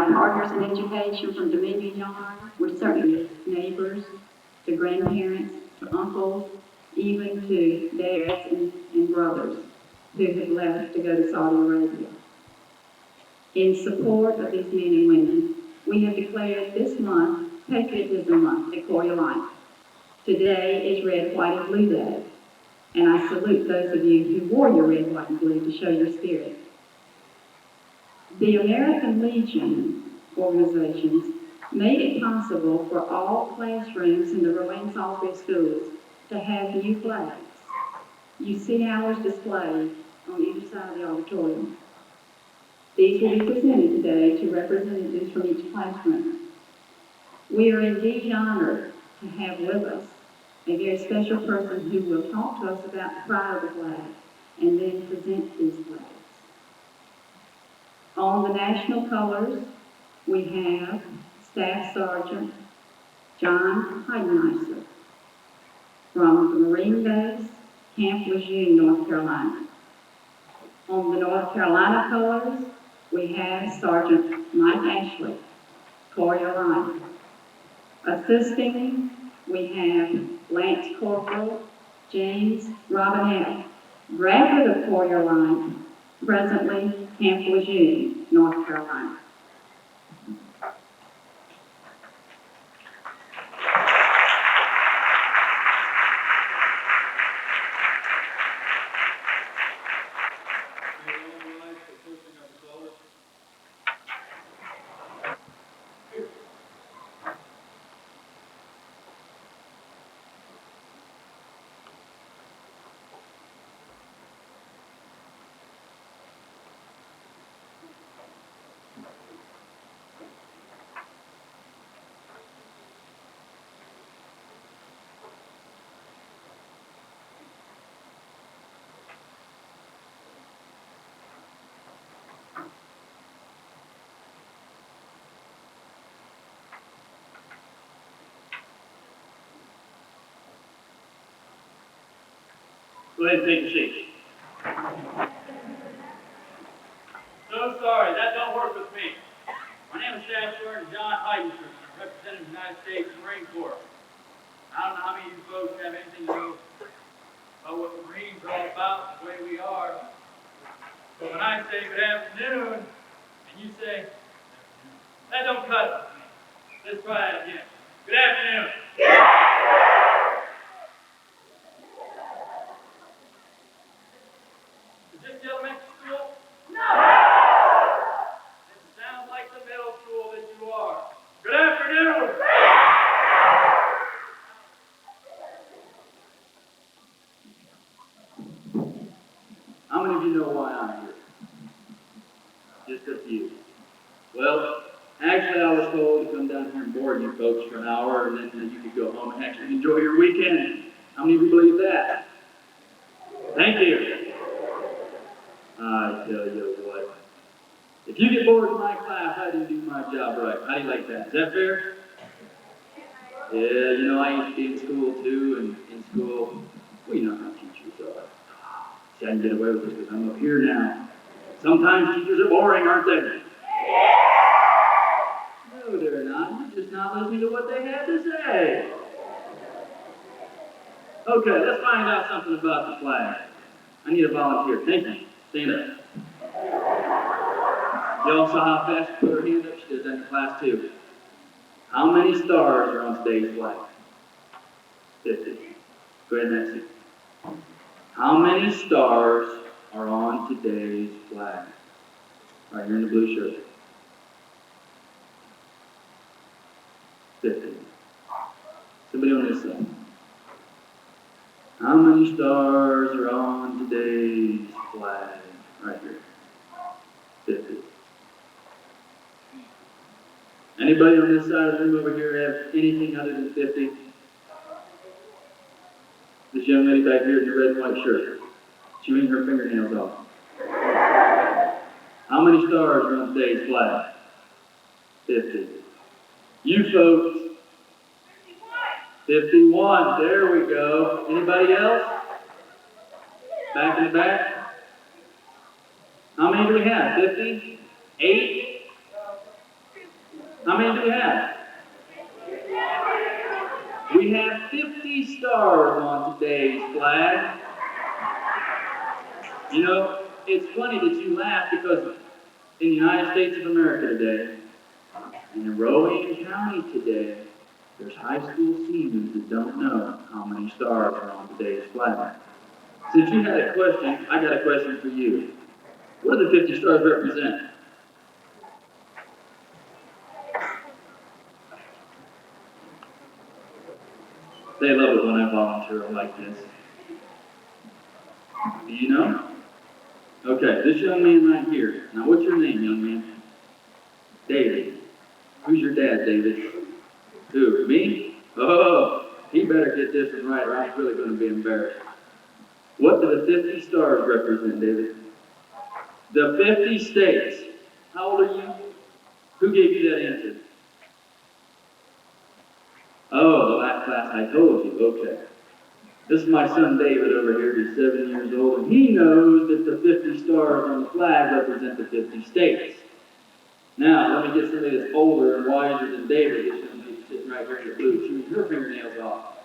our partners in education from Dominion Yard, we're certainly neighbors, to grandparents, to uncles, even to dads and brothers who have left to go to Saudi Arabia. In support of these men and women, we have declared this month Patriotism Month at Koya Life. Today is Red, White, and Blue Day, and I salute those of you who wore your red, white, and blue to show your spirit. The American Legion organizations made it possible for all classrooms in the Rowan Salisbury schools to have new flags. You see ours displayed on either side of the auditorium. These will be presented today to representatives from each classroom. We are indeed honored to have with us a very special person who will talk to us about the pride of the flag and then present these flags. On the national colors, we have Staff Sergeant John Heidenescher from the Marine Base, Camp Lejeune, North Carolina. On the North Carolina colors, we have Sergeant Mike Ashley, Koya Life. Assisting, we have Lance Corporal James Robinette, graduate of Koya Life, presently Camp Lejeune, North Carolina. Go ahead and take your seat. So sorry, that don't work with me. My name is Staff Sergeant John Heidenescher, and I'm representing the United States Marine Corps. I don't know how many of you folks have anything to know about what the Marines are all about, the way we are. But when I say good afternoon, and you say, that don't cut it. Let's try it again. Good afternoon. Is this the elementary school? No! It sounds like the middle school that you are. Good afternoon! How many of you know why I'm here? Just a few. Well, actually I was told to come down here and board you folks for an hour and then you could go home and actually enjoy your weekend. How many of you believe that? Thank you. I tell you what, if you get bored in my class, I didn't do my job right. How do you like that? Is that fair? Yeah, you know, I used to be in school too, and in school, well, you know how teachers are. See, I can get away with this because I'm up here now. Sometimes teachers are boring, aren't they? No, they're not. You're just not listening to what they have to say. Okay, let's find out something about the flag. I need a volunteer. Thank you. Stand up. Y'all saw how fast she put her hand up? She does that in class too. How many stars are on today's flag? 50. Go ahead and answer. How many stars are on today's flag? Right here in the blue shirt. 50. Somebody on this side. How many stars are on today's flag? Right here. 50. Anybody on this side of the room over here have anything other than 50? This young lady back here in the red and white shirt, chewing her fingernails off. How many stars are on today's flag? 50. You folks? 51. There we go. Anybody else? Back in the back? How many do we have? 50? 8? How many do we have? We have 50 stars on today's flag. You know, it's funny that you laugh because in the United States of America today, in Rowan County today, there's high school seniors that don't know how many stars are on today's flag. Since you had a question, I got a question for you. What do the 50 stars represent? They love it when I volunteer like this. Do you know? Okay, this young man right here. Now, what's your name, young man? David. Who's your dad, David? Who, me? Oh, he better get this one right or I'm really going to be embarrassed. What do the 50 stars represent, David? The 50 states. How old are you? Who gave you that answer? Oh, the last class I told you. Okay. This is my son David over here. He's 7 years old, and he knows that the 50 stars on the flag represent the 50 states. Now, let me get somebody that's older and wiser than David. This young lady sitting right here in the blue, chewing her fingernails off.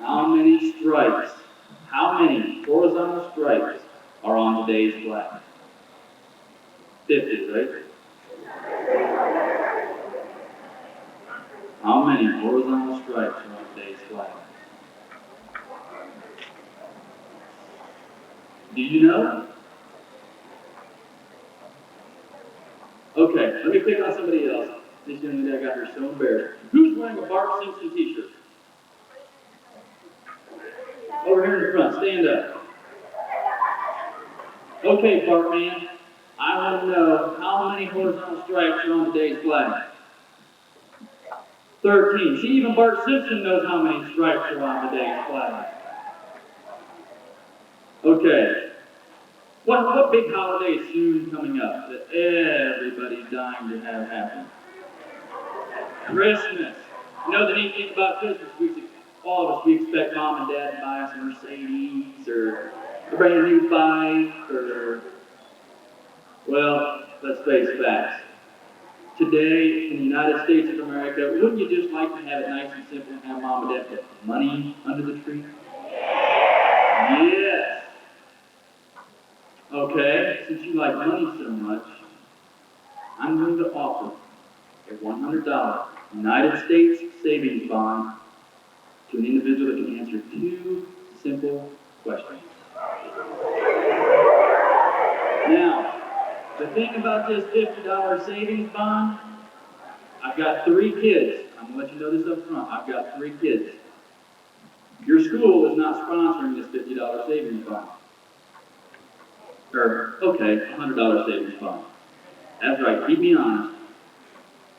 How many stripes, how many horizontal stripes are on today's flag? 50, right? How many horizontal stripes are on today's flag? Do you know? Okay, let me pick on somebody else. This young lady, I got her so embarrassed. Who's wearing a Bart Simpson t-shirt? Over here in the front, stand up. Okay, Bart man, I want to know how many horizontal stripes are on today's flag. 13. See, even Bart Simpson knows how many stripes are on today's flag. Okay. What big holiday is soon coming up that everybody's dying to have happen? Christmas. You know the neat thing about Christmas, all of us, we expect mom and dad to buy us a Mercedes or a brand new bike or, well, let's face facts. Today, in the United States of America, wouldn't you just like to have it nice and simple and have mom and dad put money under the tree? Yes. Okay, since you like money so much, I'm going to offer a $100 United States savings bond to an individual that can answer 2 simple questions. Now, the thing about this $50 savings bond, I've got 3 kids. I'm going to let you know this up front. I've got 3 kids. Your school is not sponsoring this $50 savings bond. Okay, $100 savings bond. That's right, keep me honest.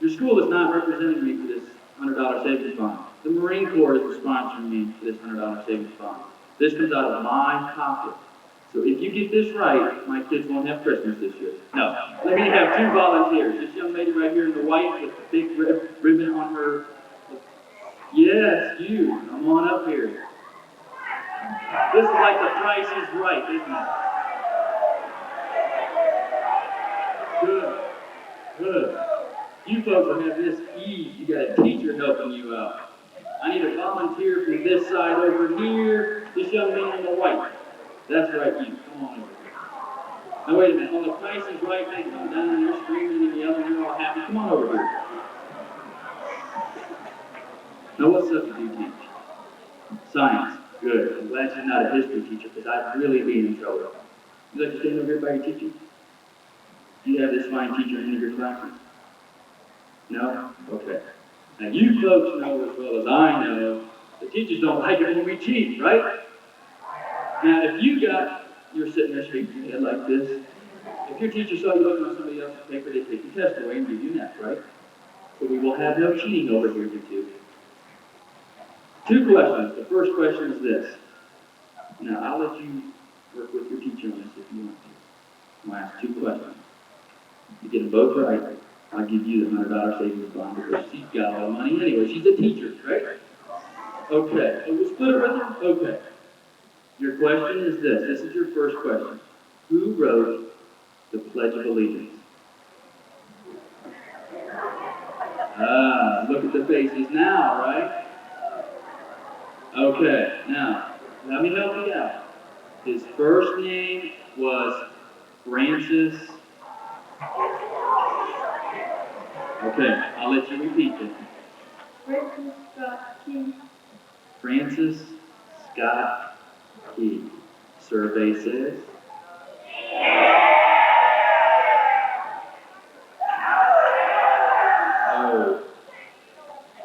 Your school is not representing me for this $100 savings bond. The Marine Corps is sponsoring me for this $100 savings bond. This comes out of my pocket. So if you get this right, my kids won't have Christmas this year. No, let me have 2 volunteers. This young lady right here in the white with the big ribbon on her. Yes, you. Come on up here. This is like the Price is Right, isn't it? Good. Good. You folks will have this ease. You got a teacher helping you out. I need a volunteer from this side over here. This young man in the white. That's right, you. Come on over here. Now wait a minute. On the Price is Right, they come down and they're screaming and yelling and they're all happy. Come on over here. Now what subject do you teach? Science. Good. I'm glad you're not a history teacher because I'd really be in trouble. You like to stand over here by your teacher? Do you have this fine teacher in any of your classes? No? Okay. Now you folks know as well as I know, the teachers don't like it when we cheat, right? Now if you you're sitting there shaking your head like this, if your teacher saw you looking on somebody else's paper, they'd take your test away and give you an F, right? So we will have no cheating over here, you two. 2 questions. The first question is this. Now I'll let you work with your teacher on this if you want to. I'm going to ask 2 questions. If you get them both right, I'll give you the $100 savings bond because she's got all the money anyway. She's a teacher, right? Okay. And we'll split it with her? Okay. Your question is this. This is your first question. Who wrote the Pledge of Allegiance? Ah, look at the faces now, right? Okay, now, let me help you out. His first name was Francis. Okay, I'll let you repeat it. Francis Scott Key. Francis Scott Key. Survey says. Oh,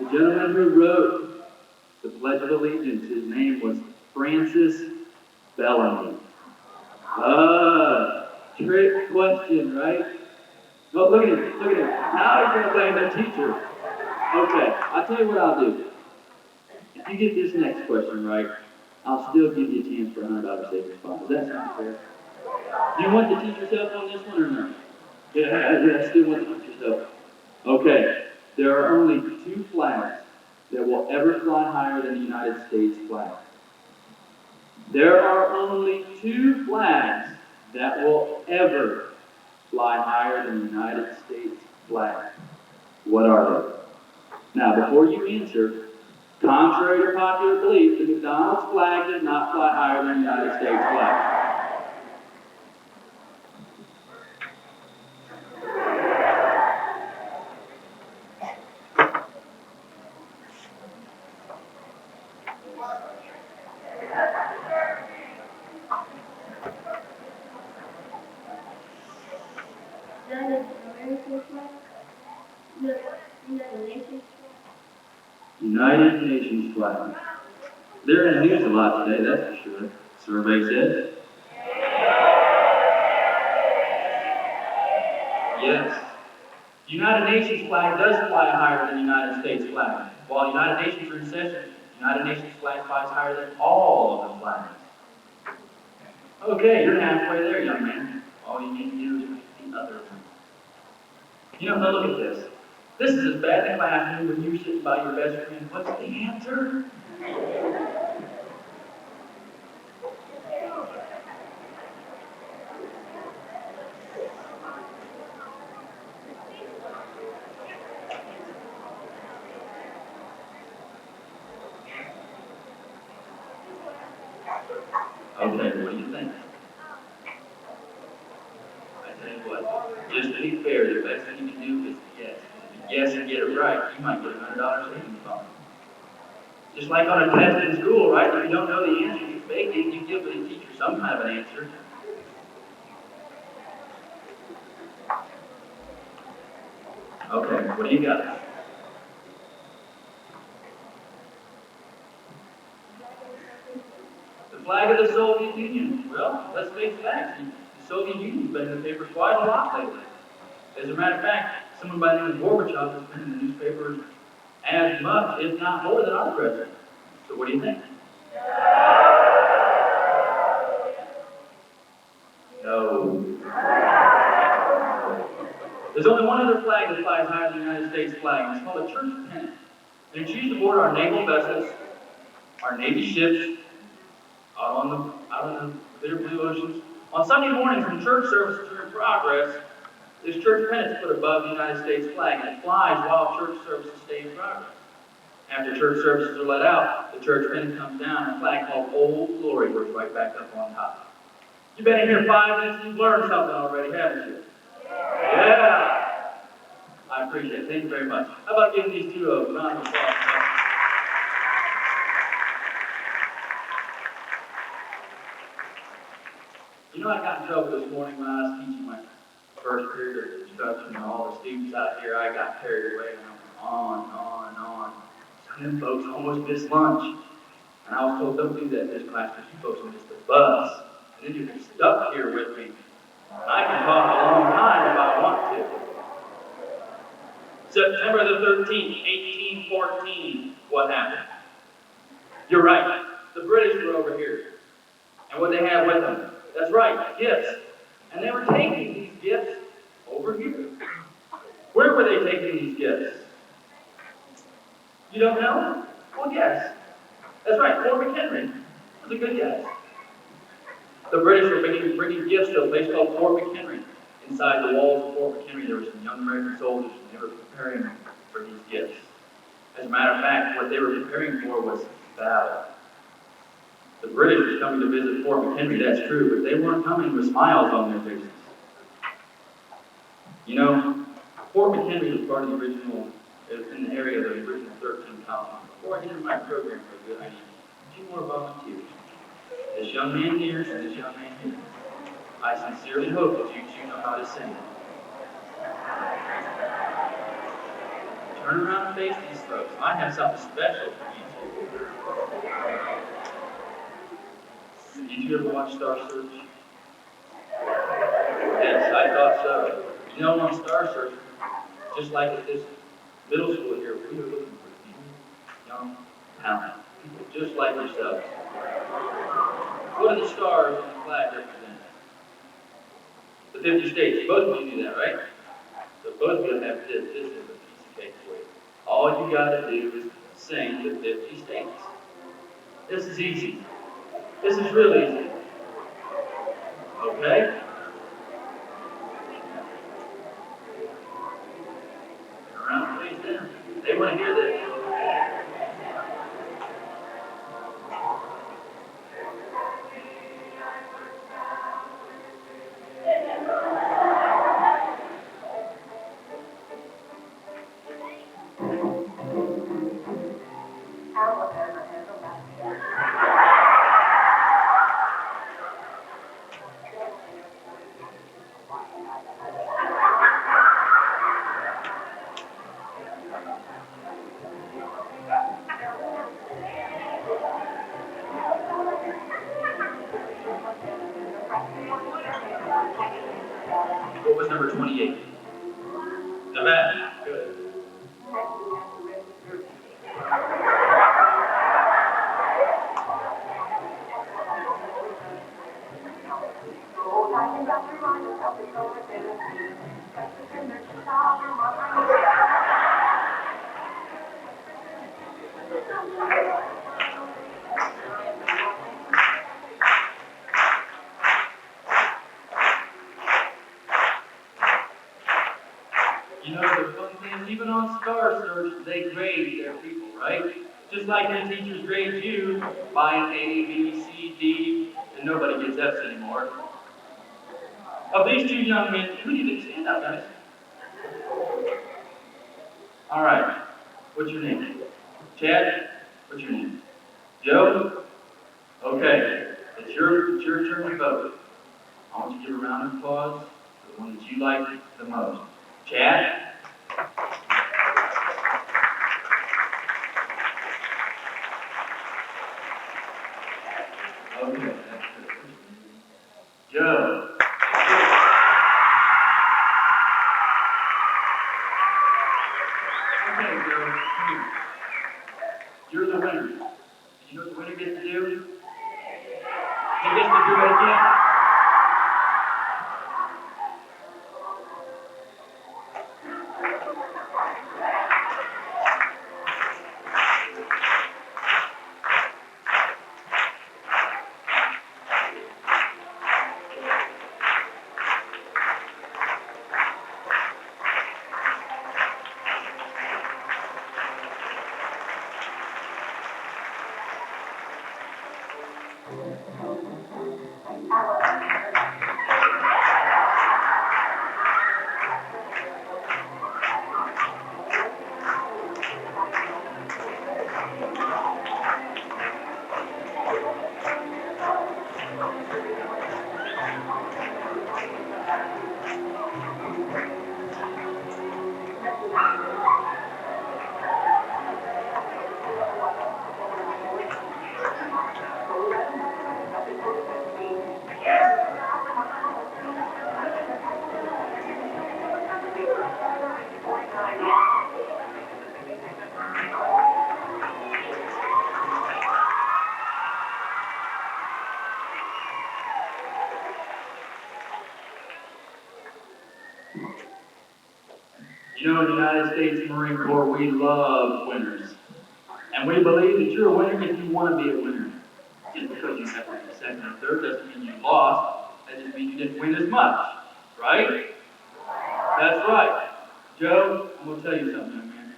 the gentleman who wrote the Pledge of Allegiance, his name was Francis Bellamy. Trick question, right? Oh, look at him, look at him. Now he's going to blame the teacher. Okay, I'll tell you what I'll do. If you get this next question right, I'll still give you a chance for a $100 savings bond. Does that sound fair? Do you want to teach yourself on this one or no? Yeah, I still want to teach yourself. Okay, there are only two flags that will ever fly higher than the United States flag. There are only two flags that will ever fly higher than the United States flag. What are they? Now, before you answer, contrary to popular belief, the McDonald's flag does not fly higher than the United States flag. United Nations flag. They're in the news a lot today, that's for sure. Survey says. Yes. The United Nations flag does fly higher than the United States flag. While the United Nations are in session, the United Nations flag flies higher than all of the flags. Okay, you're halfway there, young man. All you need to do is read the other one. You know, now look at this. This is as bad as laughing when you're sitting by your best friend. What's the answer? Okay, what do you think? I tell you what, just to be fair, the best thing you can do is guess. If you guess and get it right, you might get a $100 savings bond. Just like on a test in school, right? If you don't know the answer, you fake it, you give the teacher some kind of an answer. Okay, what do you got? The flag of the Soviet Union. Well, let's face facts. The Soviet Union's been in the paper quite a lot lately. As a matter of fact, someone by the name of Gorbachev has been in the newspapers as much, if not more, than our president. So what do you think? No. There's only one other flag that flies higher than the United States flag, and it's called a church pennant. And it's used to board our naval vessels, our Navy ships, out on the clear blue oceans. On Sunday mornings when church services are in progress, this church pennant is put above the United States flag, and it flies while church services stay in progress. After church services are let out, the church pennant comes down, and a flag called Old Glory goes right back up on top. You've been in here 5 minutes and you've learned something already, haven't you? Yeah! I appreciate it. Thank you very much. How about giving these two a round of applause? You know, I got in trouble this morning when I was teaching my first period of instruction, and all the students out here, I got carried away, and I went on and on and on. Some of them folks almost missed lunch. And I was told, don't do that in this class, because you folks will miss the bus. And then you're stuck here with me. I can talk a long time if I want to. September the 13th, 1814, what happened? You're right, the British were over here. And what they had with them? That's right, gifts. And they were taking these gifts over here. Where were they taking these gifts? You don't know? Well, guess. That's right, Fort McHenry. That's a good guess. The British were bringing gifts to a place called Fort McHenry. Inside the walls of Fort McHenry, there were some young American soldiers, and they were preparing for these gifts. As a matter of fact, what they were preparing for was battle. The British was coming to visit Fort McHenry, that's true, but they weren't coming with smiles on their faces. You know, Fort McHenry was part of the original, in the area of the original 13 colonies. Before I enter my program for good, I need 2 more volunteers. This young man here and this young man here. I sincerely hope that you 2 know how to sing. Turn around and face these folks. I have something special for you 2. Did you ever watch Star Search? Yes, I thought so. You know, on Star Search, just like at this middle school here, we are looking for people, young, talented, people just like yourselves. What do the stars on the flag represent? The 50 states. Both of you do that, right? So both of you have this. This is a piece of cake for you. All you got to do is sing the 50 states. This is easy. This is real easy. Okay? Turn around and face them. They want to hear this. What was number 28? Nevada. Good. You know, the fun thing is, even on Star Search, they grade their people, right? Just like your teachers grade you by an A, B, C, D, and nobody gets F's anymore. Of these 2 young men, who do you think stand up, guys? All right. What's your name? Chad? What's your name? Joe? Okay. It's your turn to vote. I want you to give a round of applause for the one that you like the most. Chad? Okay, that's good. Joe? Okay, Joe, come here. You're the winner. You know what the winner gets to do? He gets to do it again. You know, in the United States Marine Corps, we love winners. And we believe that you're a winner if you want to be a winner. Just because you have to be second or third doesn't mean you lost. That just means you didn't win as much, right? That's right. Joe, I'm going to tell you something, young man.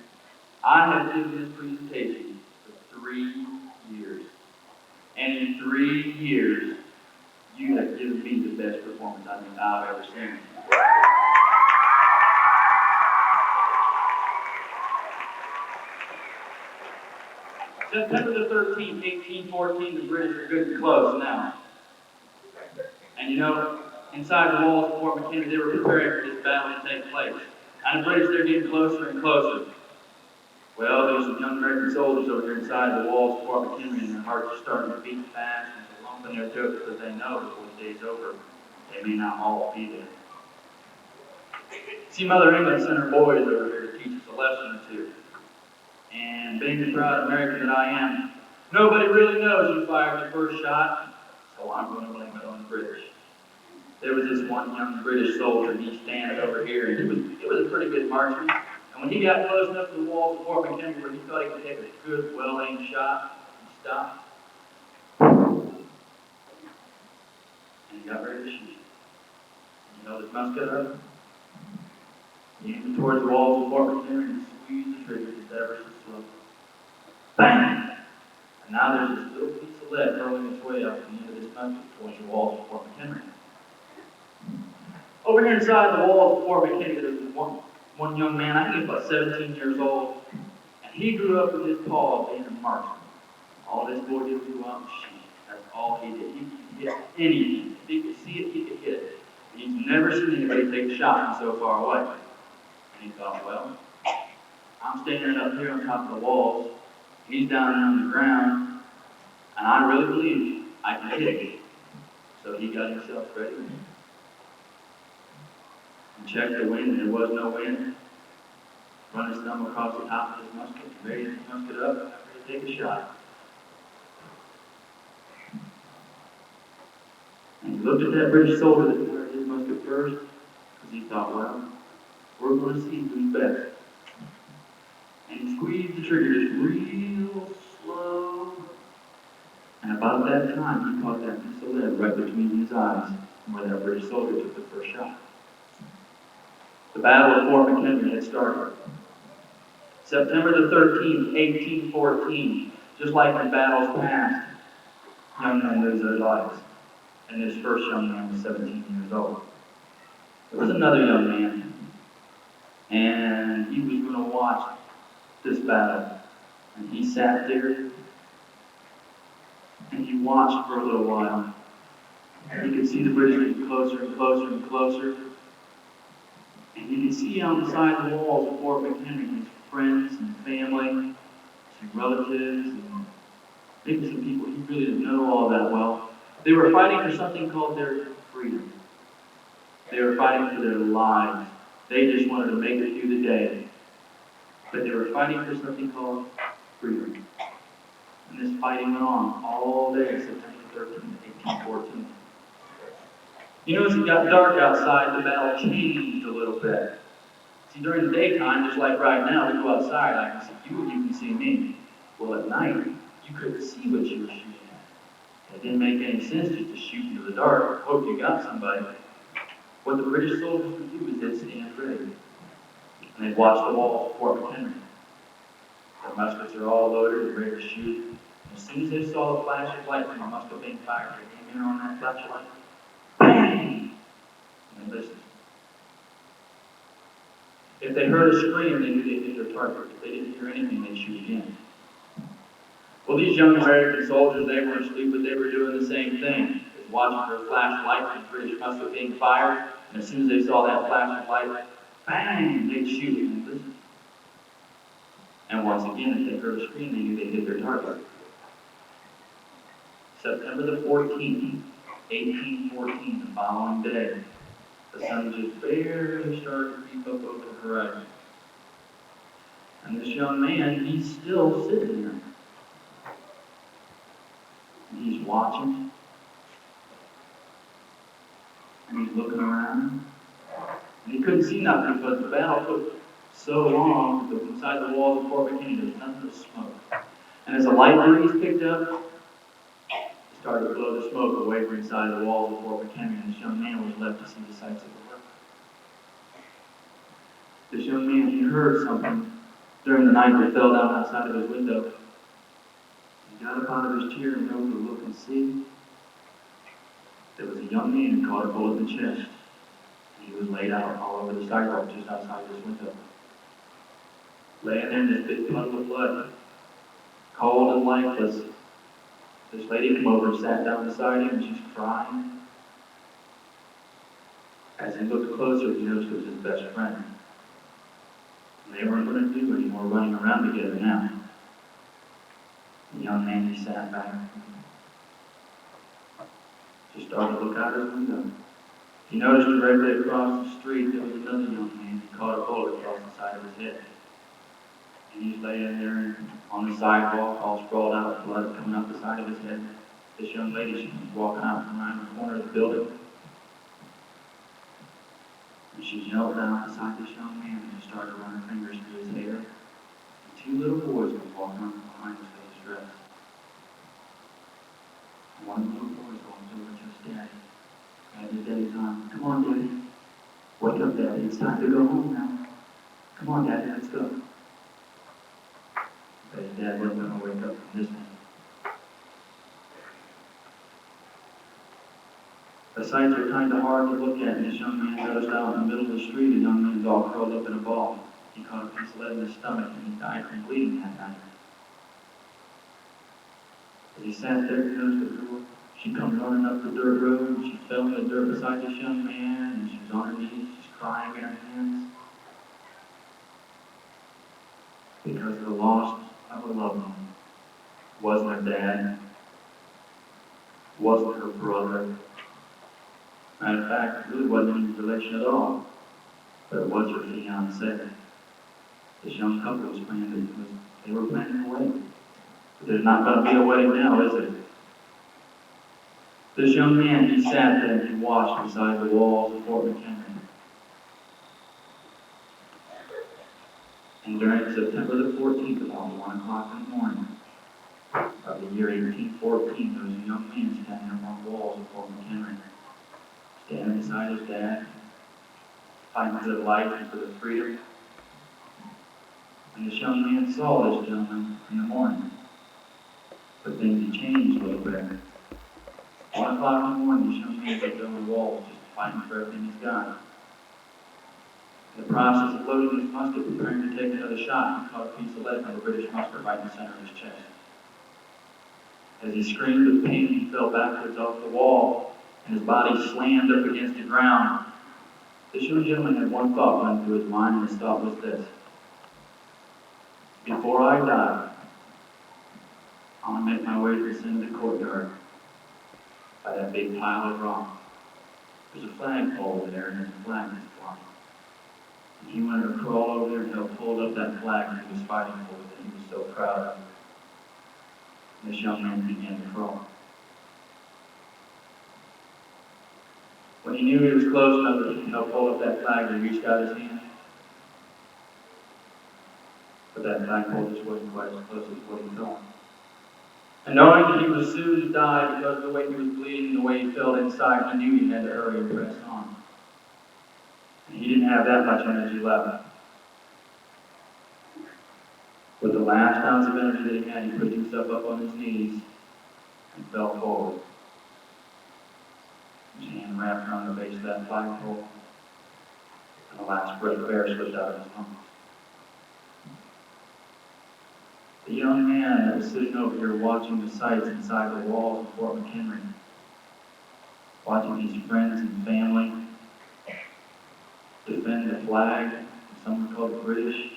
I have given this presentation for 3 years. And in 3 years, you have given me the best performance I think I've ever seen. September the 13th, 1814, the British are good and close now. And you know, inside the walls of Fort McHenry, they were preparing for this battle to take place. And the British, they're getting closer and closer. Well, there's some young American soldiers over here inside the walls of Fort McHenry, and their hearts are starting to beat fast, and they're lumping their throats because they know before the day's over, they may not all be there. See, Mother England sent her boys over here to teach us a lesson or two. And being the proud American that I am, nobody really knows who fired the first shot, so I'm going to blame it on the British. There was this one young British soldier, and he's standing over here, and he was a pretty good marksman. And when he got close enough to the walls of Fort McHenry where he thought he could take a good, well-aimed shot, he stopped. And he got ready to shoot. He held his musket up. He aimed towards the walls of Fort McHenry and squeezed the trigger just ever so slowly. Bang! And now there's this little piece of lead hurling its way up from the end of this musket towards the walls of Fort McHenry. Over here inside the walls of Fort McHenry, there's one young man, I think he was about 17 years old, and he grew up with his paw being a marksman. All this boy did was go out and shoot. That's all he did. He could hit anything. If he could see it, he could hit it. And he's never seen anybody take a shot from so far away. And he thought, well, I'm standing up here on top of the walls, he's down on the ground, and I really believe I can hit it. So he got himself ready and checked the wind, and there was no wind. Run his thumb across the top of his musket, raised his musket up, ready to take a shot. And he looked at that British soldier that fired his musket first, because he thought, well, we're going to see who's best. And he squeezed the trigger just real slow. And about that time, he caught that piece of lead right between his eyes, where that British soldier took the first shot. The Battle of Fort McHenry had started. September the 13th, 1814, just like in battles past, young men lose their lives. And this first young man was 17 years old. There was another young man, and he was going to watch this battle. And he sat there, and he watched for a little while. And he could see the British getting closer and closer and closer. And you can see outside the walls of Fort McHenry his friends and family, some relatives, and maybe some people he really didn't know all that well. They were fighting for something called their freedom. They were fighting for their lives. They just wanted to make it through the day. But they were fighting for something called freedom. And this fighting went on all day, September 13th, 1814. You know, as it got dark outside, the battle changed a little bit. See, during the daytime, just like right now, we go outside, I can see you and you can see me. Well, at night, you couldn't see what you were shooting at. It didn't make any sense just to shoot into the dark, hope you got somebody. What the British soldiers would do is they'd stand ready. And they'd watch the walls of Fort McHenry. Their muskets are all loaded and ready to shoot. And as soon as they saw the flash of light from a musket being fired, they came in on that flash of light. Bang! And they listened. If they heard a scream, they knew they'd hit their target. If they didn't hear anything, they'd shoot again. Well, these young American soldiers, they weren't stupid. They were doing the same thing. They were watching for a flash of light from the British musket being fired. And as soon as they saw that flash of light, bang! They'd shoot and listen. And once again, if they heard a scream, they knew they'd hit their target. September the 14th, 1814, the following day, the sun just barely started to creep up over the horizon. And this young man, he's still sitting there. And he's watching. And he's looking around. And he couldn't see nothing because the battle took so long that inside the walls of Fort McHenry, there's nothing but smoke. And as a light breeze picked up, started to blow the smoke away from inside the walls of Fort McHenry, and this young man was left to see the sights of the world. This young man, he heard something during the night that fell down outside of his window. He got up out of his chair and went to look and see. There was a young man who caught a bullet in the chest. He was laid out all over the sidewalk just outside his window. Laying there in this big puddle of blood, cold and lifeless. This lady came over and sat down beside him, and she's crying. As he looked closer, he noticed it was his best friend. And they weren't going to do any more running around together now. The young man, he sat back. Just started to look out his window. He noticed directly across the street there was another young man who caught a bullet across the side of his head. And he's laying there on the sidewalk, all sprawled out, blood coming up the side of his head. This young lady, she was walking out from around the corner of the building. And she knelt down beside this young man and just started to run her fingers through his hair. And two little boys were walking up behind his dress. And one of the little boys walked over to his daddy. Grabbed his daddy's arm. Come on, Daddy. Wake up, Daddy. It's time to go home now. Come on, Daddy. Let's go. But his dad wasn't going to wake up from this one. The sights are kind of hard to look at, and this young man noticed out in the middle of the street, a young man's all curled up in a ball. He caught a piece of lead in his stomach, and he died from bleeding that night. As he sat there, he noticed the girl. She come running up the dirt road, and she fell in the dirt beside this young man, and she was on her knees, just crying in her hands. Because of the loss of a loved one. Wasn't her dad. Wasn't her brother. Matter of fact, it really wasn't any relation at all. But it was her fiancé. This young couple was planning, they were planning a wedding. But there's not going to be a wedding now, is there? This young man, he sat there and he watched beside the walls of Fort McHenry. And during September the 14th, about 1 o'clock in the morning, of the year 1814, there was a young man standing among the walls of Fort McHenry, standing beside his dad, fighting for the life and for the freedom. And this young man saw this gentleman in the morning. But things had changed a little bit. 1 o'clock in the morning, this young man was on the walls, just fighting for everything he's got. In the process of loading his musket, preparing to take another shot, he caught a piece of lead from a British musket right in the center of his chest. As he screamed with pain, he fell backwards off the wall, and his body slammed up against the ground. This young gentleman had one thought run through his mind, and his thought was this: before I die, I want to make my way to the center of the courtyard by that big pile of rocks. There's a flagpole there, and there's a flag that's flying. And he wanted to crawl over there and help hold up that flag that he was fighting for, that he was so proud of. And this young man began to crawl. When he knew he was close enough that he could help hold up that flag, he reached out his hand. But that flagpole just wasn't quite as close as what he thought. And knowing that he was soon to die because of the way he was bleeding and the way he felt inside, he knew he had to hurry and press on. And he didn't have that much energy left. With the last ounce of energy that he had, he put himself up on his knees and fell forward. His hand wrapped around the base of that flagpole, and the last breath of air slipped out of his lungs. The young man that was sitting over here watching the sights inside the walls of Fort McHenry, watching his friends and family defend the flag that someone called the British.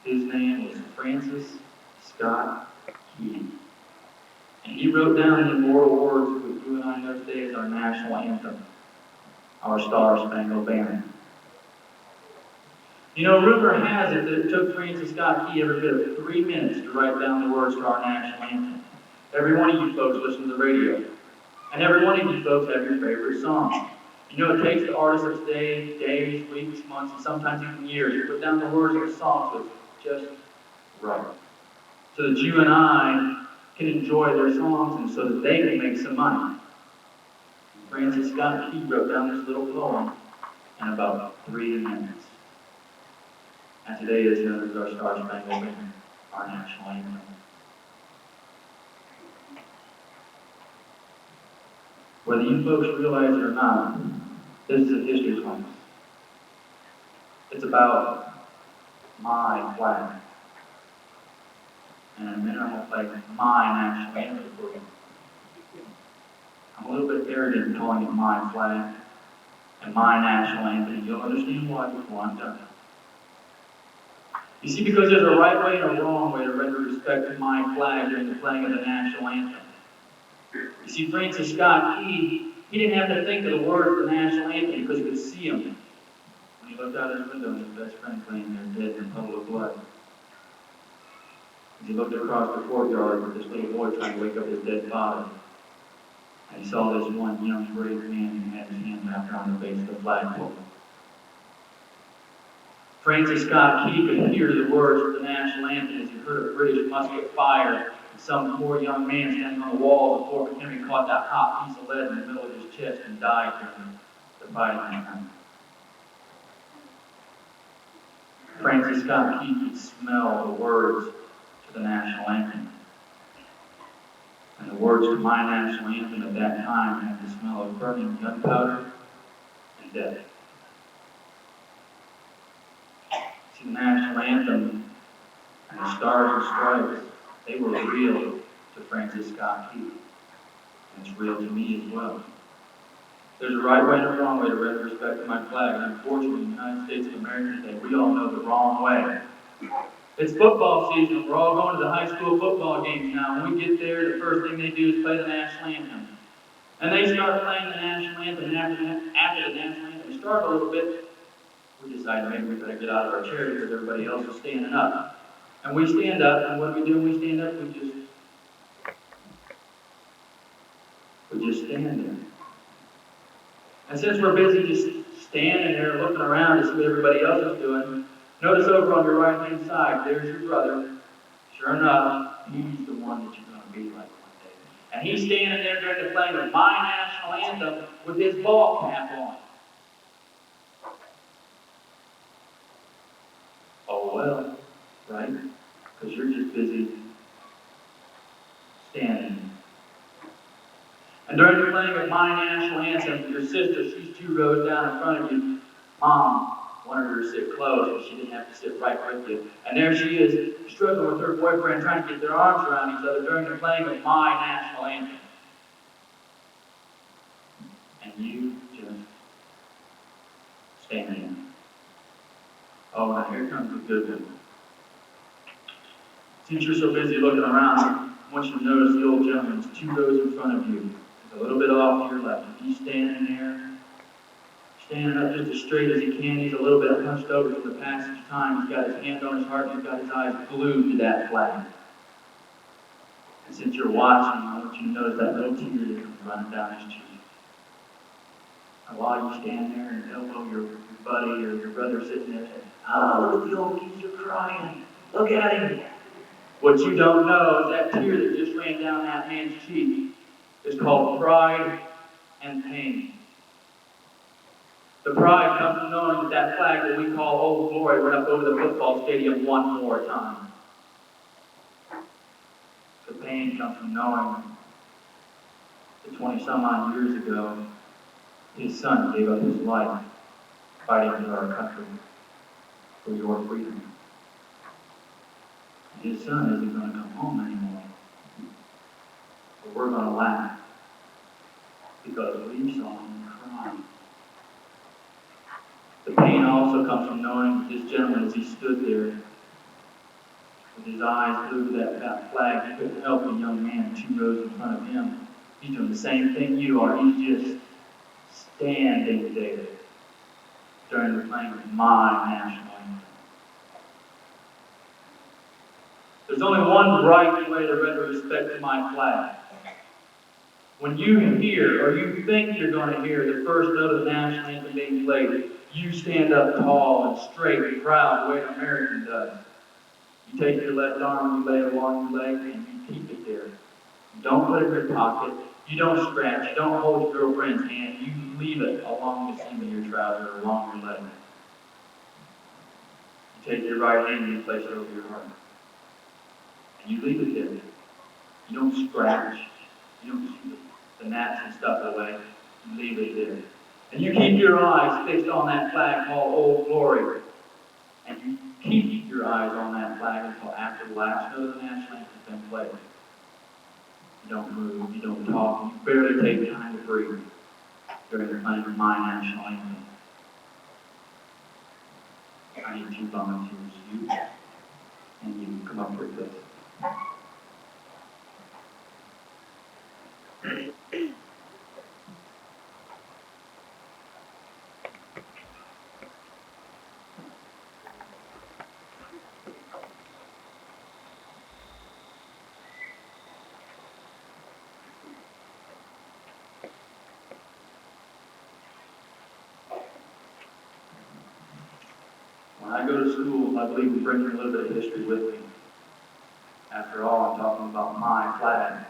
His name was Francis Scott Key. And he wrote down the immortal words that you and I know today as our national anthem, our Star-Spangled Banner. You know, rumor has it that it took Francis Scott Key every bit of 3 minutes to write down the words to our national anthem. Every one of you folks listen to the radio. And every one of you folks have your favorite song. You know, it takes the artists of today days, weeks, months, and sometimes even years to put down the words of a song so it's just right. So that you and I can enjoy their songs and so that they can make some money. Francis Scott Key wrote down this little poem in about 3 minutes. And today is known as our Star Spangled Banner, our national anthem. Whether you folks realize it or not, this is a history class. It's about my flag. And in a minute I'm going to play my national anthem for you. I'm a little bit arrogant in calling it my flag and my national anthem. You'll understand why before I'm done. You see, because there's a right way and a wrong way to render respect to my flag during the playing of the national anthem. You see, Francis Scott Key, he didn't have to think of the words of the national anthem because he could see them. When he looked out his window, his best friend laying there dead in a puddle of blood. As he looked across the courtyard with this little boy trying to wake up his dead father, and he saw this one young, brave man who had his hand wrapped around the base of the flagpole. Francis Scott Key could hear the words of the national anthem as he heard a British musket fire, and some poor young man standing on the wall of the Fort McHenry caught that hot piece of lead in the middle of his chest and died during the fighting. Francis Scott Key could smell the words to the national anthem. And the words to my national anthem at that time had the smell of burning gunpowder and death. See, the national anthem and the Stars and Stripes, they were real to Francis Scott Key. And it's real to me as well. There's a right way and a wrong way to render respect to my flag, and unfortunately in the United States of America today, we all know the wrong way. It's football season. We're all going to the high school football games now. When we get there, the first thing they do is play the national anthem. And they start playing the national anthem, and after the national anthem, we start a little bit. We decide maybe we better get out of our chairs because everybody else is standing up. And we stand up, and what do we do when we stand up? We just stand there. And since we're busy just standing there looking around to see what everybody else is doing, notice over on your right-hand side, there's your brother. Sure enough, he's the one that you're going to be like one day. And he's standing there during the playing of my national anthem with his ball cap on. Oh well, right? Because you're just busy standing. And during the playing of my national anthem, your sister, she's 2 rows down in front of you. Mom wanted her to sit close, but she didn't have to sit right with you. And there she is, struggling with her boyfriend, trying to get their arms around each other during the playing of my national anthem. And you just standing. Oh, now here comes the good one. Since you're so busy looking around, I want you to notice the old gentleman is 2 rows in front of you. He's a little bit off to your left. He's standing there, standing up just as straight as he can. He's a little bit hunched over from the passage of time. He's got his hand on his heart and he's got his eyes glued to that flag. And since you're watching, I want you to notice that little tear that comes running down his cheek. And while you stand there and elbow your buddy or your brother sitting there saying, "Oh, look at the old geezer crying. Look at him." What you don't know is that tear that just ran down that man's cheek is called pride and pain. The pride comes from knowing that that flag that we call Old Glory went up over the football stadium one more time. The pain comes from knowing that 20 some odd years ago, his son gave up his life fighting for our country, for your freedom. And his son isn't going to come home anymore. But we're going to laugh because we saw him crying. The pain also comes from knowing this gentleman, as he stood there with his eyes glued to that flag, he couldn't help the young man 2 rows in front of him. He's doing the same thing you are. He's just standing there during the playing of my national anthem. There's only one right way to render respect to my flag. When you hear, or you think you're going to hear, the first note of the national anthem being played, you stand up tall and straight and proud the way an American does. You take your left arm and you lay it along your leg and you keep it there. You don't put it in your pocket. You don't scratch. You don't hold your girlfriend's hand. You leave it along the seam of your trouser or along your leg. You take your right hand and you place it over your heart. And you leave it there. You don't scratch. You don't shoot the gnats and stuff away. You leave it there. And you keep your eyes fixed on that flag called Old Glory. And you keep your eyes on that flag until after the last note of the national anthem has been played. You don't move, you don't talk, you barely take time to breathe during the playing of my national anthem. I need 2 volunteers, you and you, come up with this. When I go to school, I believe in bringing a little bit of history with me. After all, I'm talking about my flag.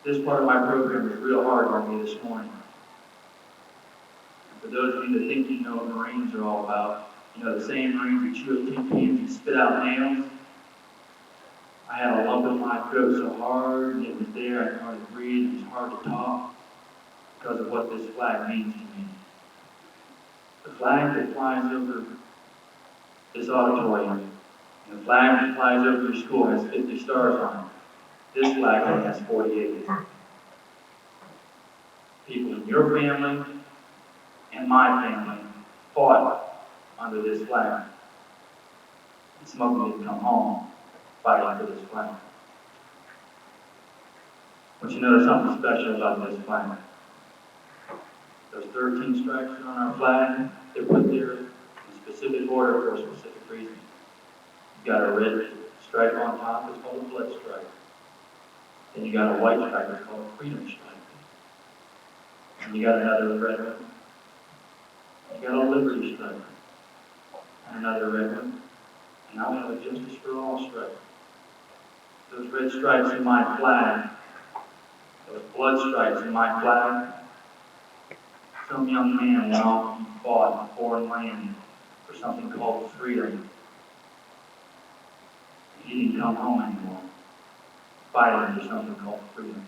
This part of my program is real hard on me this morning. And for those of you that think you know what Marines are all about, you know the same Marines that chew up tin cans and spit out nails. I had a lump in my throat so hard, and it was there, I could hardly breathe, it was hard to talk, because of what this flag means to me. The flag that flies over this auditorium, and the flag that flies over your school has 50 stars on it. This flag only has 48. People in your family and my family fought under this flag. And some of them didn't come home fighting for this flag. But you know, there's something special about this flag. Those 13 stripes on our flag, they're put there in specific order for a specific reason. You got a red stripe on top, it's called a blood stripe. Then you got a white stripe, it's called a freedom stripe. And you got another red one. You got a liberty stripe. And another red one. And now we have a justice for all stripe. Those red stripes in my flag, those blood stripes in my flag, some young man went off and fought in a foreign land for something called freedom. He didn't come home anymore, fighting for something called freedom.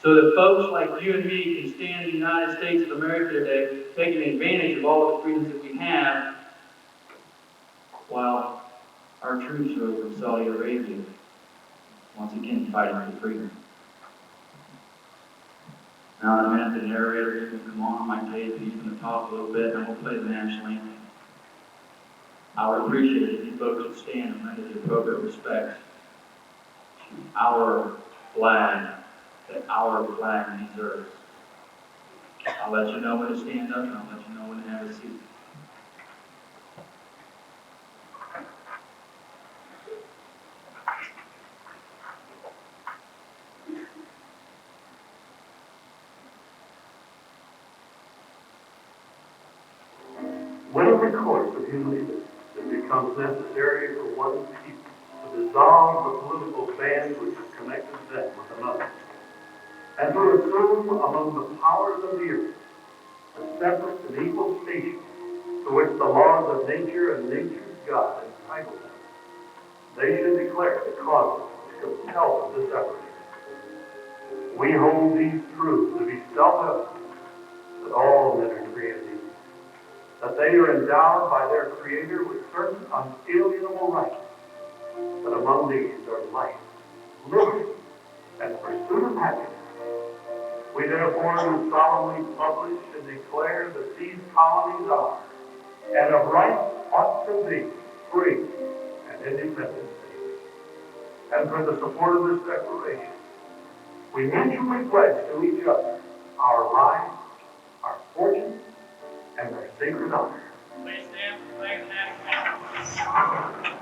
So that folks like you and me can stand in the United States of America today, taking advantage of all of the freedoms that we have, while our troops are over in Saudi Arabia, once again fighting for freedom. Now in a minute, the narrator is going to come on my tape, he's going to talk a little bit, and we'll play the national anthem. I would appreciate it if you folks would stand and render the appropriate respects to our flag, that our flag deserves. I'll let you know when to stand up, and I'll let you know when to have a seat. When in the course of human events it becomes necessary for one people to dissolve the political band which has connected them with another, and to assume among the powers of the earth a separate and equal station to which the laws of nature and nature's God entitle them, they should declare the causes which compel them to separate. We hold these truths to be self-evident, that all men are created equal, that they are endowed by their Creator with certain unalienable rights, that among these are life, liberty, and pursuit of happiness. We therefore do solemnly publish and declare that these colonies are, and of right ought to be, free and independent states. And for the support of this declaration, we mutually pledge to each other our lives, our fortunes, and our sacred honor. Please stand for the flag of the national anthem.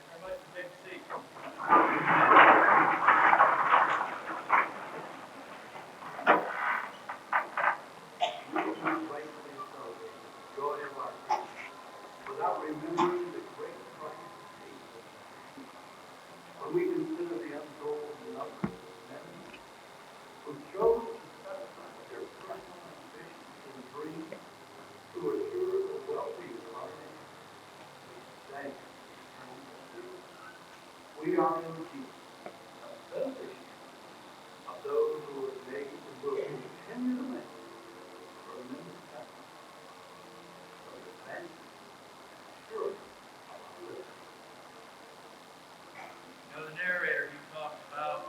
Thank you very much for taking a seat. We cannot rightfully celebrate the joy of our freedom without remembering the great price paid for it. When we consider the untold numbers of men who chose to set aside their personal ambitions and dreams to assure the well-being of our nation, we thank you. We are indeed a beneficiary of those who were made and will continue to make tremendous efforts for the advancement and assurance of our liberty. You know, the narrator, he talks about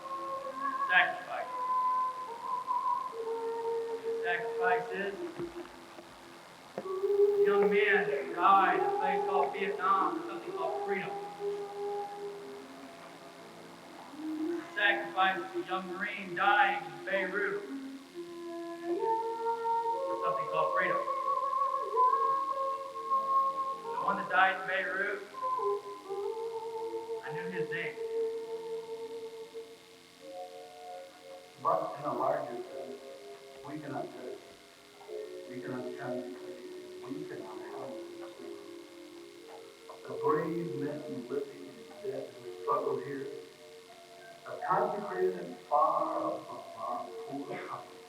sacrifice. What sacrifice is? A young man died in a place called Vietnam for something called freedom. Sacrifice of a young Marine dying in Beirut for something called freedom. The one that died in Beirut, I knew his name. But in a larger sense, we cannot judge. We cannot count. We cannot help. The brave men living and dead who struggle here are consecrated far above our poor comfort.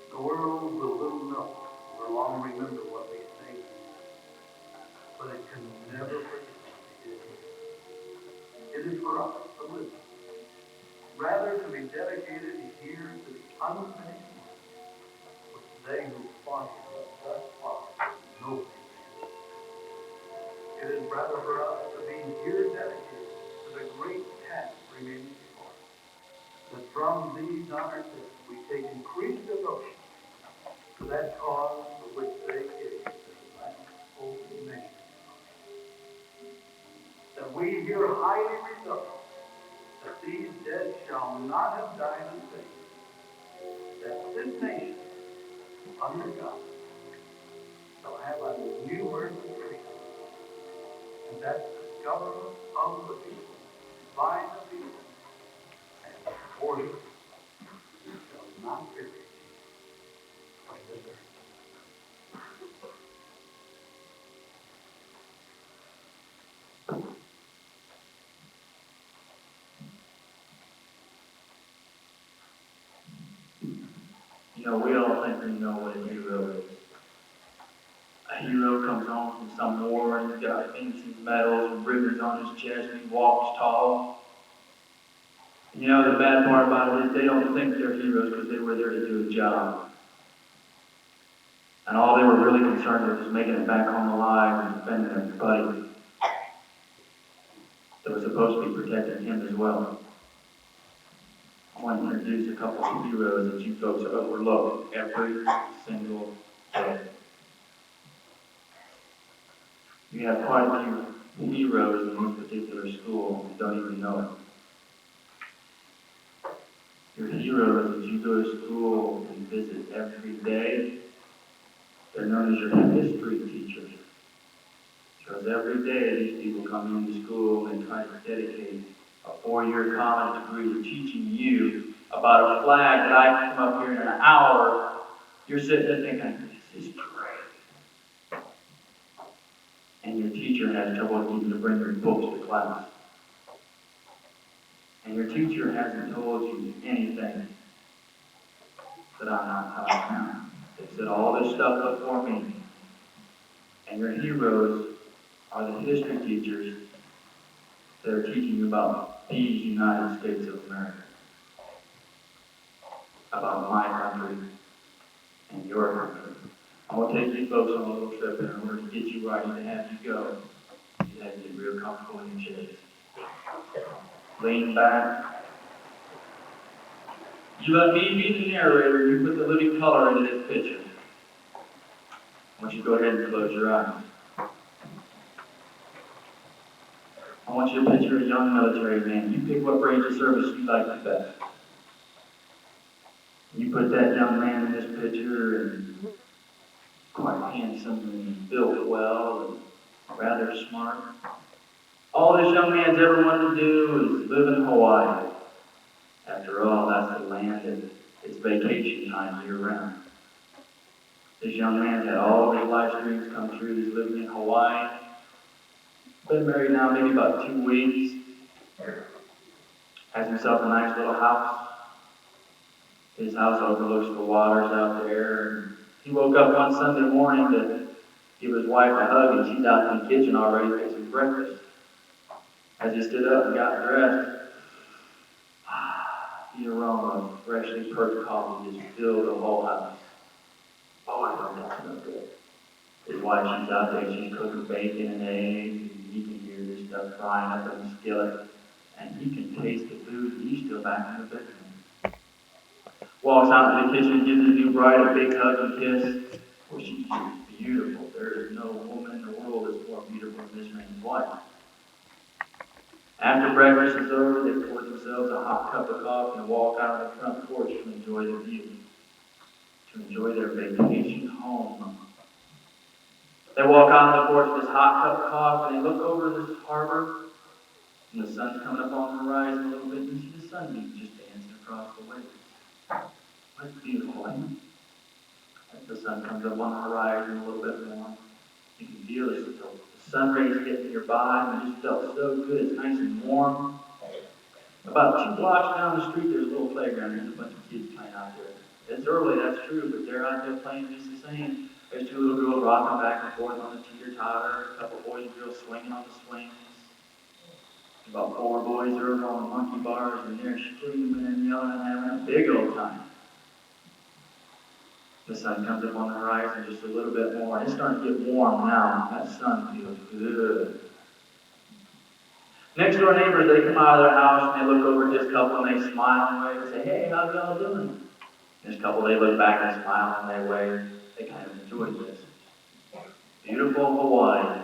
The world will little know or long remember what we say, but it can never forget what we did here. It is for us to live, rather to be dedicated here to the unfinished work which they who fought here thus far know. It is rather for us to be here dedicated to the great task remaining before us, that from these honored days we take increased devotion to that cause for which they gave their last holy nation. That we here highly resolve that these dead shall not have died in vain, that this nation, under God, shall have a new earth of freedom, and that the government of the people, by the people, and for the people, shall not perish from this earth. You know, we all think we know what a hero is. A hero comes home from some war and he's got ensigns, medals, and ribbons on his chest, and he walks tall. You know, the bad part about it is they don't think they're heroes because they were there to do a job. And all they were really concerned with was making it back home alive and defending their buddy that was supposed to be protecting him as well. I want to introduce a couple of heroes that you folks overlook every single day. You have quite a few heroes in this particular school who don't even know it. Your heroes that you go to school and visit every day, they're known as your history teachers. Because every day these people come into school and try to dedicate a 4-year college degree to teaching you about a flag that I can come up here in an hour. You're sitting there thinking, this is great. And your teacher has trouble getting you to bring your books to class. And your teacher hasn't told you anything that I'm not telling you now. They said all this stuff before me. And your heroes are the history teachers that are teaching you about these United States of America. About my country and your country. I want to take you folks on a little trip, and in order to get you right and to have you go, you have to get real comfortable in your chairs. Lean back. You let me be the narrator, you put the living color into this picture. I want you to go ahead and close your eyes. I want you to picture a young military man. You pick what branch of service you like the best. You put that young man in this picture, and quite handsome and built well and rather are smart. All this young man's ever wanted to do is live in Hawaii. After all, that's the land and it's vacation time year-round. This young man had all of his life's dreams come true. He's living in Hawaii. Been married now maybe about 2 weeks. Has himself a nice little house. His house overlooks the waters out there. He woke up one Sunday morning to give his wife a hug, and she's out in the kitchen already fixing breakfast. As he stood up and got dressed, the aroma of freshly perked coffee just filled the whole house. Oh, I thought that smelled good. His wife, she's out there, she's cooking bacon and eggs, and he can hear this stuff frying up in the skillet, and he can taste the food, and he's still back in the bedroom. Walks out to the kitchen, gives his new bride a big hug and kiss. Well, she's just beautiful. There is no woman in the world that's more beautiful than this man's wife. After breakfast is over, they pour themselves a hot cup of coffee and walk out on the front porch to enjoy the view, to enjoy their vacation home. They walk out on the porch with this hot cup of coffee, and they look over this harbor, and the sun's coming up on the horizon a little bit, and you see the sunbeams just dancing across the waves. That's beautiful, isn't it? As the sun comes up on the horizon a little bit more, you can feel the sun rays hitting your body, and it just felt so good. It's nice and warm. About 2 blocks down the street, there's a little playground. There's a bunch of kids playing out there. It's early, that's true, but they're out there playing just the same. There's 2 little girls rocking back and forth on the teeter-totter, a couple boys and girls swinging on the swings. About 4 boys are over on the monkey bars, and they're screaming and yelling and having a big old time. The sun comes up on the horizon just a little bit more. It's starting to get warm now. That sun feels good. Next door neighbors, they come out of their house and they look over at this couple and they smile and wave and say, "Hey, how y'all doing?" This couple, they look back and smile and they wave. They kind of enjoy this. Beautiful Hawaii.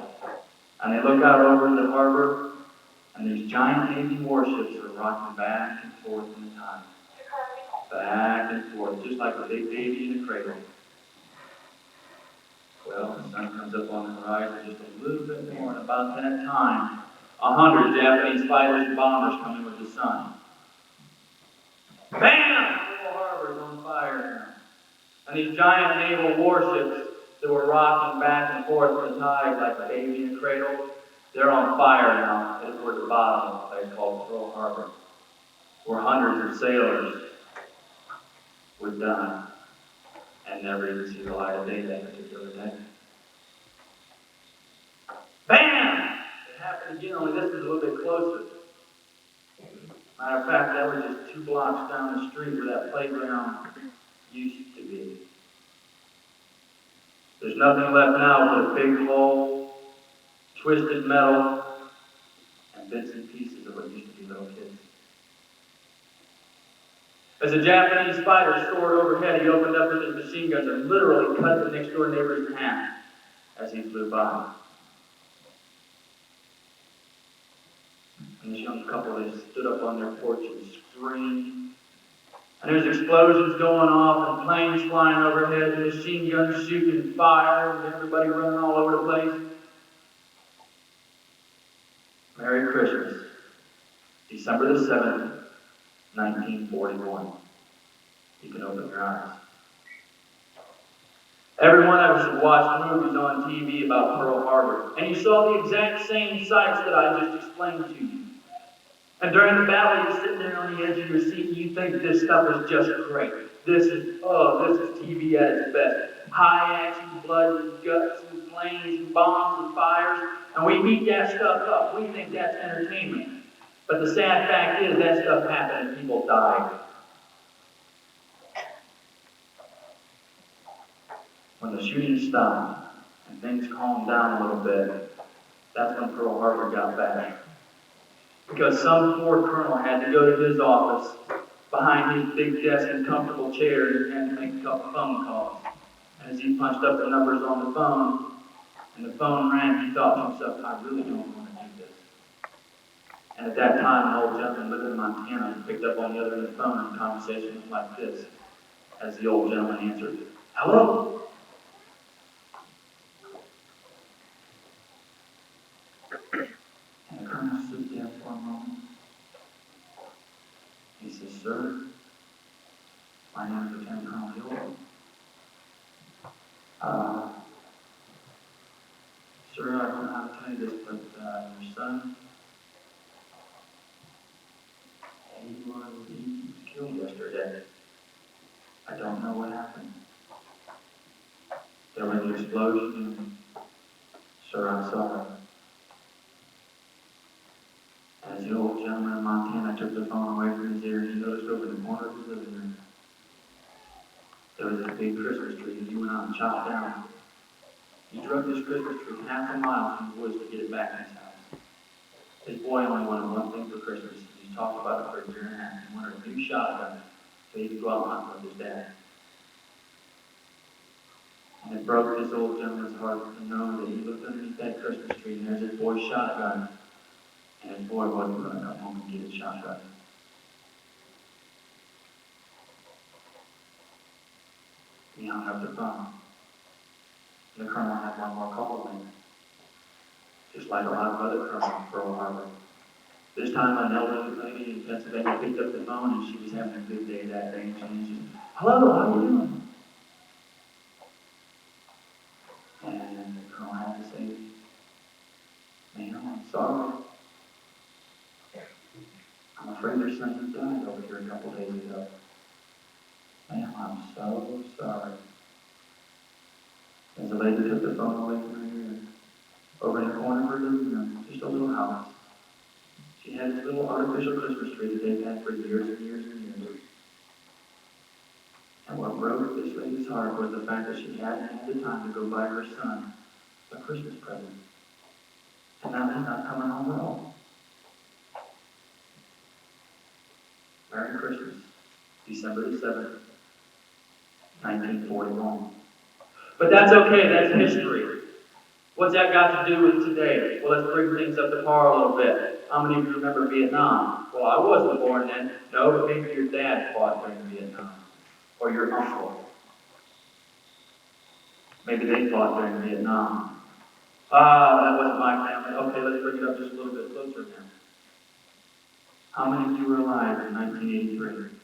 And they look out over the harbor, and these giant Navy warships are rocking back and forth in the tide. Back and forth, just like a big baby in a cradle. Well, the sun comes up on the horizon just a little bit more, and about that time, 100 Japanese fighters and bombers come in with the sun. Bam! Pearl Harbor is on fire. And these giant naval warships that were rocking back and forth in the tide like a baby in a cradle, they're on fire now, headed toward the bottom of a place called Pearl Harbor, where hundreds of sailors would die and never even see the light of day that particular day. Bam! It happened again, only this was a little bit closer. Matter of fact, that was just 2 blocks down the street where that playground used to be. There's nothing left now but a big hole, twisted metal, and bits and pieces of what used to be little kids. As a Japanese fighter soared overhead, he opened up with his machine guns and literally cut the next door neighbors in half as he flew by. And this young couple, they stood up on their porch and screamed. And there's explosions going off and planes flying overhead and machine guns shooting fire and everybody running all over the place. Merry Christmas, December the 7th, 1941. You can open your eyes. Every one of us has watched movies on TV about Pearl Harbor, and you saw the exact same sights that I just explained to you. And during the battle, you're sitting there on the edge of your seat, and you think this stuff is just great. This is TV at its best. High action, blood and guts and flames and bombs and fires, and we eat that stuff up. We think that's entertainment. But the sad fact is that stuff happened and people died. When the shooting stopped and things calmed down a little bit, that's when Pearl Harbor got back. Because some poor colonel had to go to his office behind his big desk and comfortable chair and had to make a couple phone calls. And as he punched up the numbers on the phone, and the phone rang, he thought to himself, I really don't want to do this. And at that time, an old gentleman living in Montana picked up on the other end of the phone, and the conversation was like this, as the old gentleman answered, "Hello?" "Sir, my name is Lieutenant Colonel Hill. Sir, I don't know how to tell you this, but your son, he was killed yesterday. I don't know what happened. There was an explosion, and sir, I'm sorry." As the old gentleman in Montana took the phone away from his ear, he noticed over in the corner of his living room, there was a big Christmas tree that he went out and chopped down. He drug this Christmas tree half a mile from the woods to get it back in his house. His boy only wanted one thing for Christmas. He talked about it for a year and a half. He wanted a new shotgun so he could go out hunting with his dad. And it broke this old gentleman's heart to know that he looked underneath that Christmas tree and there's his boy's shotgun. And his boy wasn't going to come home and get his shotgun. He hung up the phone. The colonel had one more call to make, just like a lot of other colonels in Pearl Harbor. This time an elderly lady in Pennsylvania picked up the phone and she was having a good day that day. And she was just, "Hello, how you doing?" And the colonel had to say, "Ma'am, I'm sorry. I'm afraid your son just died over here a couple days ago. Ma'am, I'm so sorry." As the lady took the phone away from her ear, over in the corner of her living room, just a little house, she had this little artificial Christmas tree that they've had for years and years and years. And what broke this lady's heart was the fact that she hadn't had the time to go buy her son a Christmas present. And now he's not coming home at all. Merry Christmas, December the 7th, 1941. But that's okay, that's history. What's that got to do with today? Well, let's bring things up to par a little bit. How many of you remember Vietnam? Well, I wasn't born then. No, but maybe your dad fought during Vietnam. Or your uncle. Maybe they fought during Vietnam. That wasn't my family. Okay, let's bring it up just a little bit closer now. How many of you were alive in 1983?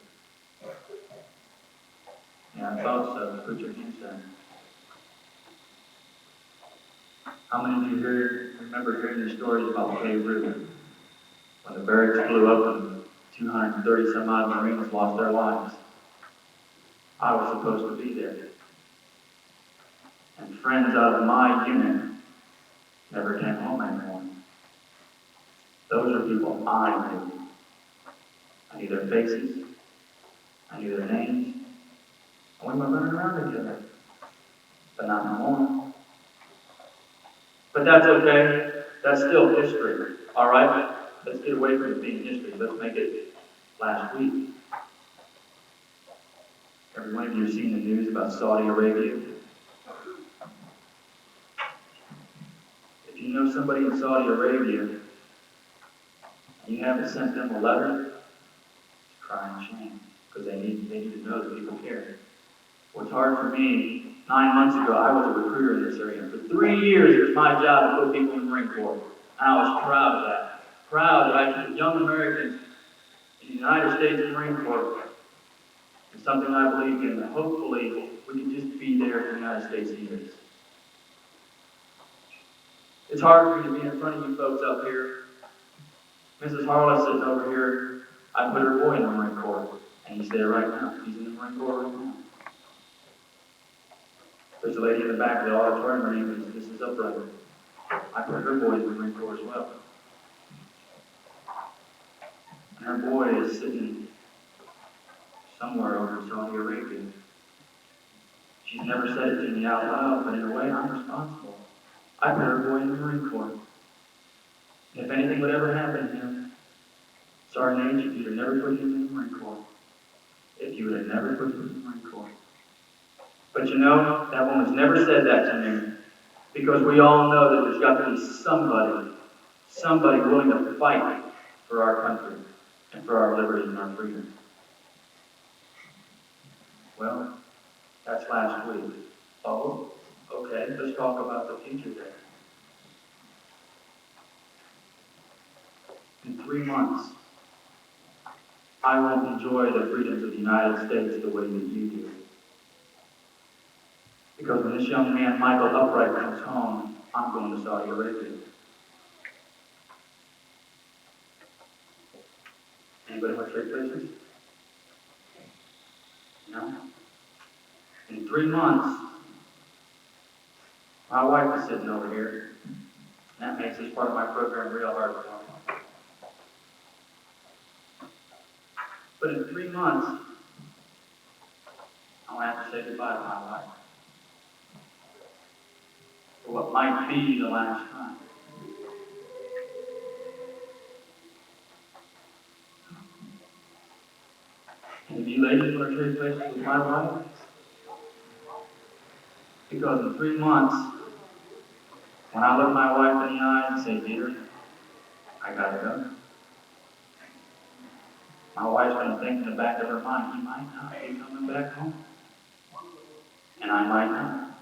Yeah, I thought so. Put your hands down. How many of you remember hearing the stories about Beirut? When the barracks blew up and 230 some odd Marines lost their lives. I was supposed to be there. And friends out of my unit never came home anymore. Those are people I knew. I knew their faces. I knew their names. And we were running around together. But not no more. But that's okay. That's still history. All right? Let's get away from it being history. Let's make it last week. Every one of you have seen the news about Saudi Arabia. If you know somebody in Saudi Arabia, and you haven't sent them a letter, it's a crying shame. Because they need to know that people care. What's hard for me, 9 months ago, I was a recruiter in this area. For 3 years, it was my job to put people in the Marine Corps. And I was proud of that. Proud that I could put young Americans in the United States Marine Corps. It's something I believe in. And hopefully, we can just be there for the United States leaders. It's hard for me to be in front of you folks up here. Mrs. Harless sitting over here, I put her boy in the Marine Corps. And he's there right now. He's in the Marine Corps right now. There's a lady in the back of the auditorium, her name is Mrs. Upright. I put her boy in the Marine Corps as well. And her boy is sitting somewhere over in Saudi Arabia. She's never said it to me out loud, but in a way I'm responsible. I put her boy in the Marine Corps. And if anything would ever happen to him, Sergeant H, if you'd have never put him in the Marine Corps. If you would have never put him in the Marine Corps. But you know, that woman's never said that to me. Because we all know that there's got to be somebody willing to fight for our country and for our liberty and our freedom. Well, that's last week. Oh, okay, let's talk about the future then. In 3 months, I won't enjoy the freedoms of the United States the way that you do. Because when this young man, Michael Upright, comes home, I'm going to Saudi Arabia. Anybody want to trade places? No? In 3 months, my wife is sitting over here. That makes this part of my program real hard for me. But in 3 months, I'm going to have to say goodbye to my wife. For what might be the last time. And if you ladies want to trade places with my wife, because in 3 months, when I look my wife in the eye and say, "Dear, I gotta go," my wife's going to think in the back of her mind, he might not be coming back home. And I might not.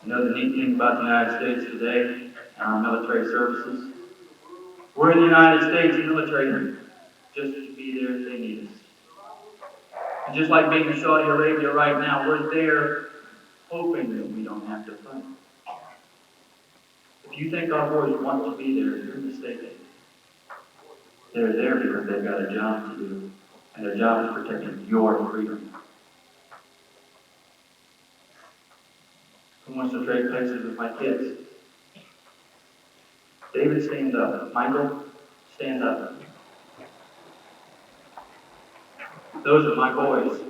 You know the neat thing about the United States today and our military services? We're in the United States military just to be there if they need us. And just like being in Saudi Arabia right now, we're there hoping that we don't have to fight. If you think our boys want to be there, you're mistaken. They're there because they've got a job to do, and their job is protecting your freedom. Who wants to trade places with my kids? David, stand up. Michael, stand up. Those are my boys.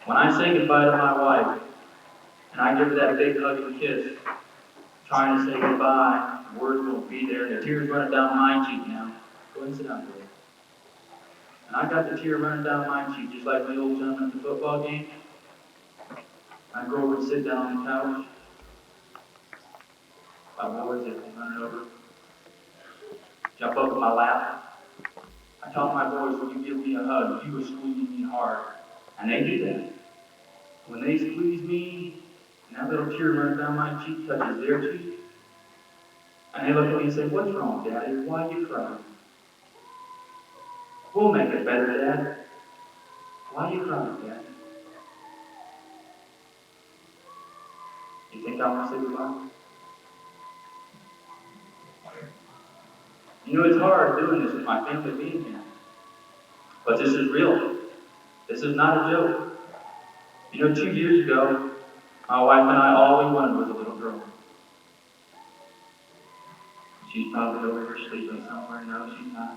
When I say goodbye to my wife, and I give her that big hug and kiss, trying to say goodbye, words won't be there, and the tears running down my cheek now. Go ahead and sit down, boy. And I got the tear running down my cheek, just like the old gentleman at the football game. I go over and sit down on the couch. My boys, they come running over, jump up in my lap. I tell my boys, when you give me a hug, you are squeezing me hard. And they do that. When they squeeze me, and that little tear running down my cheek touches their cheek, and they look at me and say, "What's wrong, Daddy? Why are you crying?" "We'll make it better, Dad." "Why are you crying, Dad?" You think I want to say goodbye? You know, it's hard doing this with my family being here. But this is real. This is not a joke. You know, 2 years ago, my wife and I, all we wanted was a little girl. She's probably over here sleeping somewhere. No, she's not.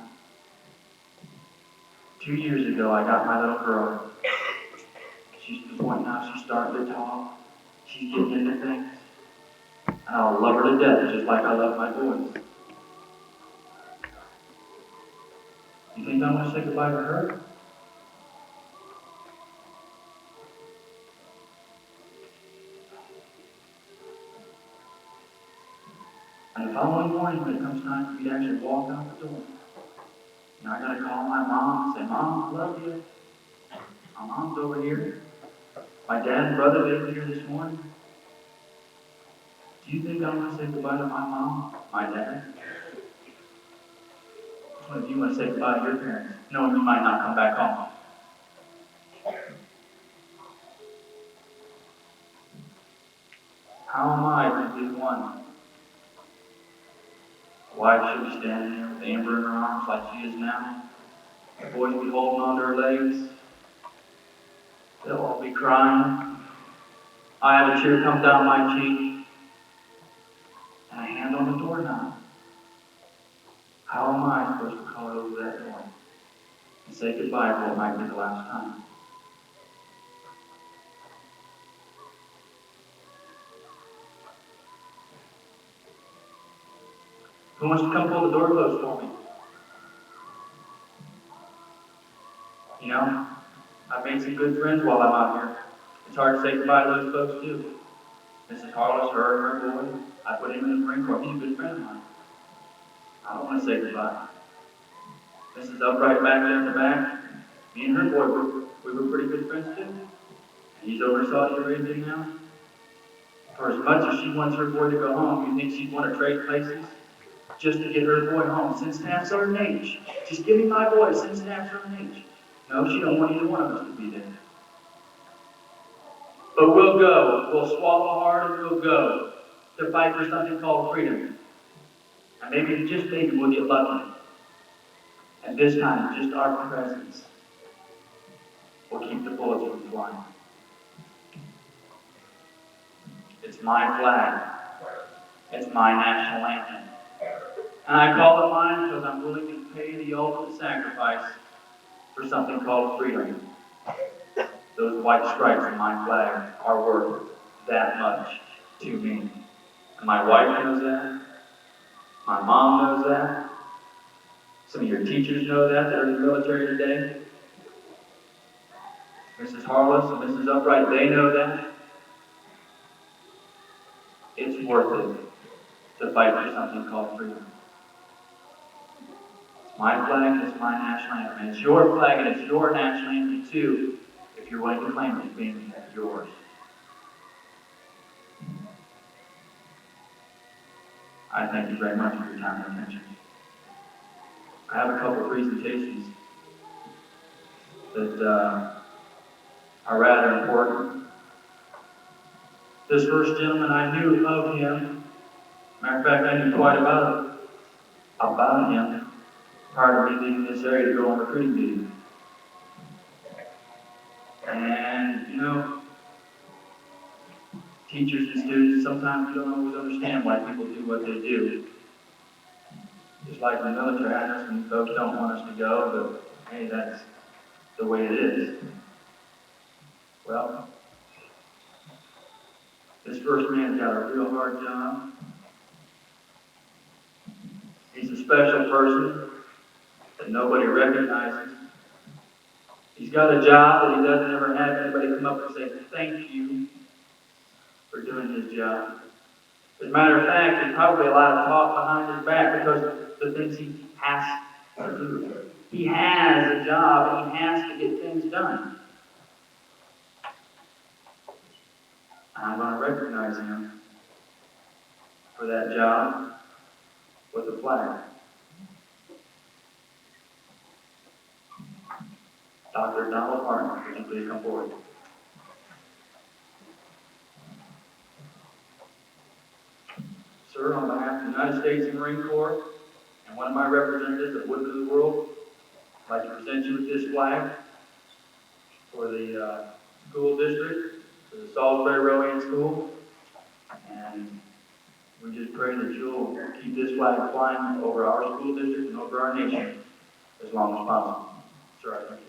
2 years ago, I got my little girl. She's to the point now she's starting to talk. She's getting into things. And I'll love her to death just like I love my boys. You think I want to say goodbye to her? And the following morning, when it comes time for me to actually walk out the door, and I gotta call my mom and say, "Mom, I love you. My mom's over here. My dad and brother live here this morning." Do you think I want to say goodbye to my mom, my dad? Which one of you want to say goodbye to your parents, knowing you might not come back home? How am I to be one? A wife should be standing there with Amber in her arms like she is now. The boys be holding onto her legs. They'll all be crying. I have a tear come down my cheek. And a hand on the doorknob. How am I supposed to call over that door and say goodbye for what might be the last time? Who wants to come pull the door closed for me? You know, I've made some good friends while I'm out here. It's hard to say goodbye to those folks too. Mrs. Harless, her boy, I put him in the Marine Corps. He's a good friend of mine. I don't want to say goodbye. Mrs. Upright back there in the back, me and her boy, we were pretty good friends too. And he's over in Saudi Arabia now. For as much as she wants her boy to go home, you think she'd want to trade places? just to get her boy home. Cincinnati's our age. Just give me my boy. Cincinnati's our age. No, she don't want either one of us to be there. But we'll go. We'll swallow hard and we'll go to fight for something called freedom. And maybe, just maybe, we'll get lucky. And this time, just our presence will keep the bullets from flying. It's my flag. It's my national anthem. And I call it mine because I'm willing to pay the ultimate sacrifice for something called freedom. Those white stripes on my flag are worth that much to me. And my wife knows that. My mom knows that. Some of your teachers know that are in the military today. Mrs. Harless and Mrs. Upright, they know that. It's worth it to fight for something called freedom. It's my flag and it's my national anthem. And it's your flag and it's your national anthem too, if you're willing to claim it as being yours. I thank you very much for your time and attention. I have a couple of presentations that are rather important. This first gentleman, I knew of him. Matter of fact, I knew quite about him prior to me leaving this area to go on recruiting meetings. And, you know, teachers and students, sometimes don't always understand why people do what they do. Just like in the military, I know some folks don't want us to go, but hey, that's the way it is. Well, this first man's got a real hard job. He's a special person that nobody recognizes. He's got a job that he doesn't ever have anybody come up and say, thank you for doing his job. As a matter of fact, there's probably a lot of talk behind his back because of the things he has to do. He has a job and he has to get things done. And I'm going to recognize him for that job with a flag. Dr. Donald Martin, would you please come forward? Sir, on behalf of the United States Marine Corps and one of my representatives at Wood of the World, I'd like to present you with this flag for the school district, for the Salisbury Rowing School. And we just pray that you'll keep this flag flying over our school district and over our nation as long as possible. Sir, I thank you.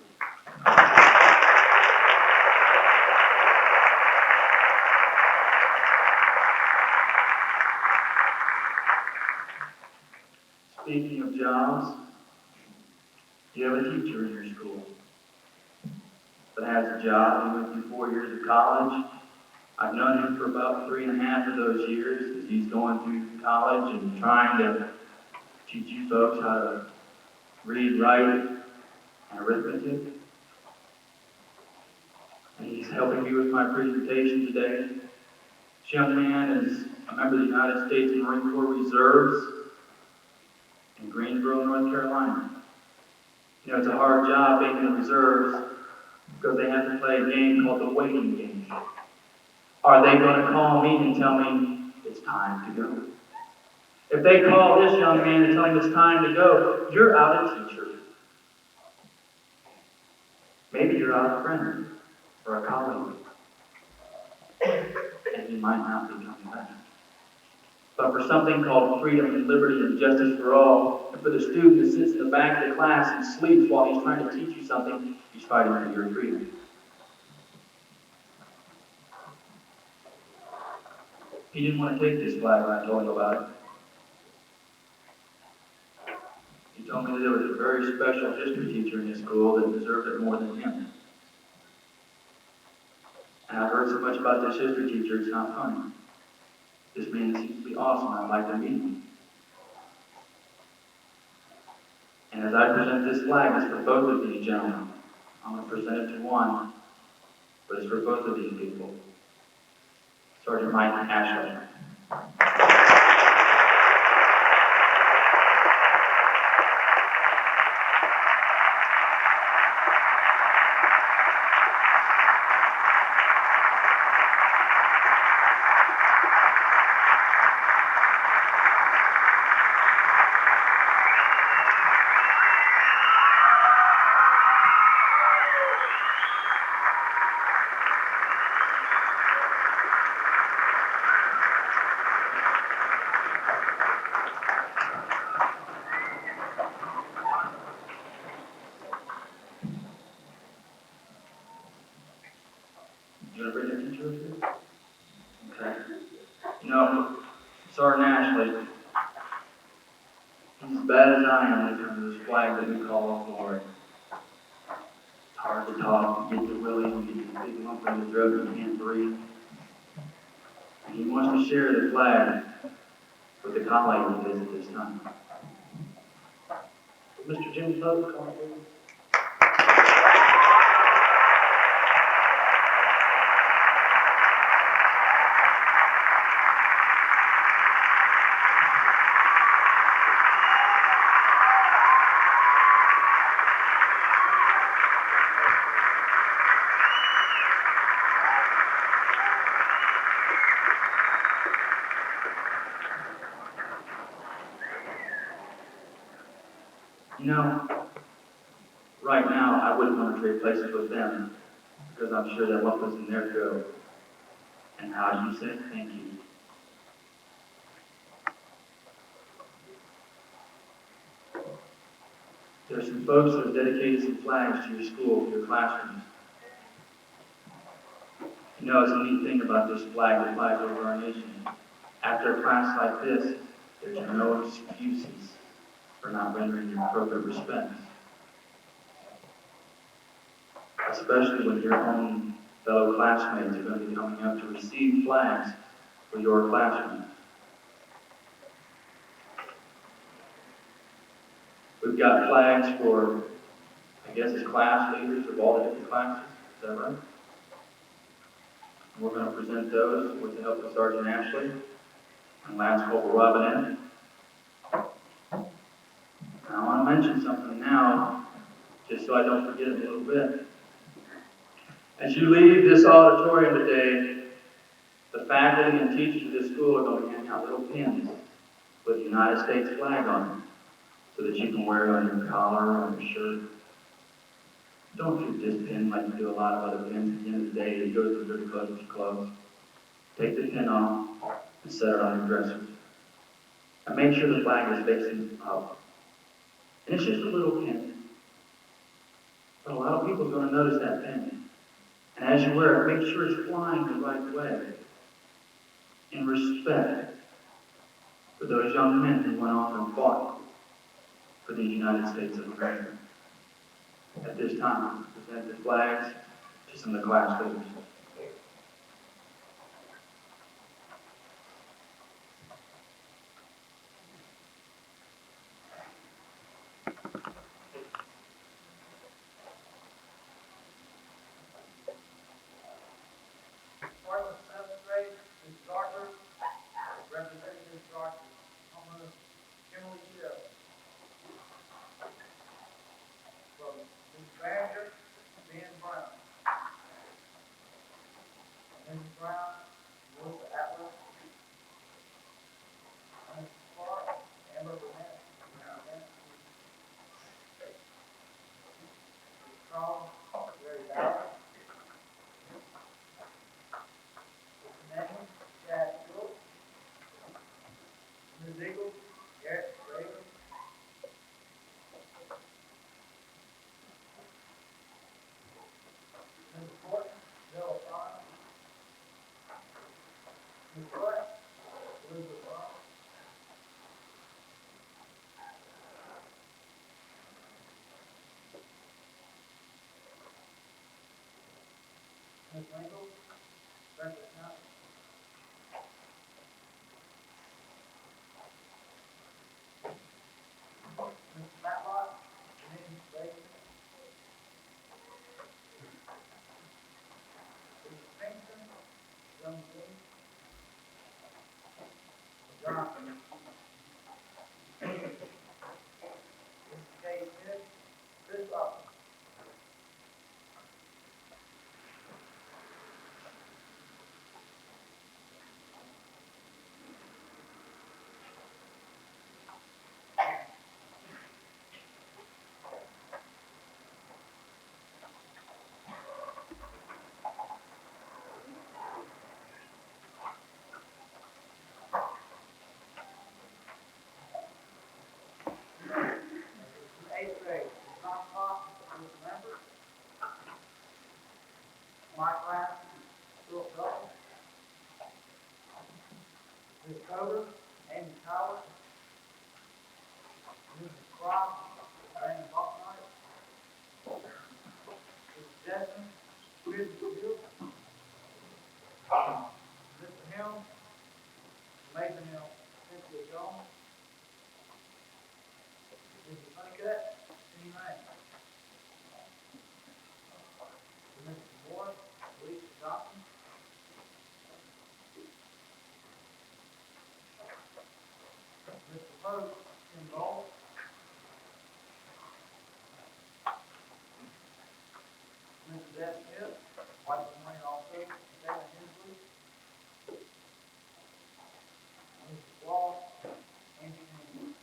Speaking of jobs, you have a teacher in your school that has a job. He went through 4 years of college. I've known him for about 3.5 of those years as he's going through college and trying to teach you folks how to read, write, and arithmetic. And he's helping me with my presentation today. This young man is a member of the United States Marine Corps Reserves in Greensboro, North Carolina. You know, it's a hard job being in the reserves because they have to play a game called the waiting game. Are they going to call me and tell me it's time to go? If they call this young man and tell him it's time to go, you're out a teacher. Maybe you're out a friend or a colleague. And you might not be coming back. But for something called freedom and liberty and justice for all, and for the student that sits in the back of the class and sleeps while he's trying to teach you something, he's fighting for your freedom. He didn't want to take this flag when I told him about it. He told me that there was a very special history teacher in his school that deserved it more than him. And I've heard so much about this history teacher, it's not funny. This man seems to be awesome. I'd like to meet him. And as I present this flag, it's for both of these gentlemen. I'm going to present it to one, but it's for both of these people. Sergeant Mike Ashley. Sergeant Ashley, he's as bad as I am when it comes to this flag that we call glory. It's hard to talk, you get the willies, you get this big lump in the throat, you can't breathe. And he wants to share the flag with the colleague he visit this time. Mr. Jim Pope, come on, please. You know, right now, I wouldn't want to trade places with them, because I'm sure that what was in their throat, and how you said thank you. There's some folks that have dedicated some flags to your school, to your classrooms. You know, it's a neat thing about this flag that flies over our nation. After a class like this, there's no excuses for not rendering your appropriate respects. Especially when your own fellow classmates are going to be coming up to receive flags for your classroom. We've got flags for, I guess it's class leaders of all the different classes. Is that right? We're going to present those with the help of Sergeant Ashley and Lance Corporal Robin. I want to mention something now, just so I don't forget it a little bit. As you leave this auditorium today, the faculty and teachers of this school are going to hand out little pins with the United States flag on them, so that you can wear it on your collar or on your shirt. Don't treat this pin like you do a lot of other pins. At the end of the day, it goes with dirty clothes with your clothes. Take the pin off and set it on your dresser. And make sure the flag is facing up. And it's just a little pin. But a lot of people are going to notice that pin. And as you wear it, make sure it's flying the right way. In respect for those young men who went off and fought for the United States of America. At this time, we present the flags to some of the class leaders. Starting with 7th grade, Ms. Darker, representing Ms. Darker, Homeowner Kimberly Shell. From Ms. Badger, Ben Brown. Ms. Brown, Melissa Atlas. Ms. Clark, Amber Burnett. Ms. Strong, Larry Ballard. Ms. Name, Chad Phillips. Ms. Eagle, Garrett Raven. Ms. Horton, Bill O'Connor. Opposed? Same vote. Mrs. S. Smith, wife of Wayne also, Dana Hensley. Mrs. Wall, Angie Hensley.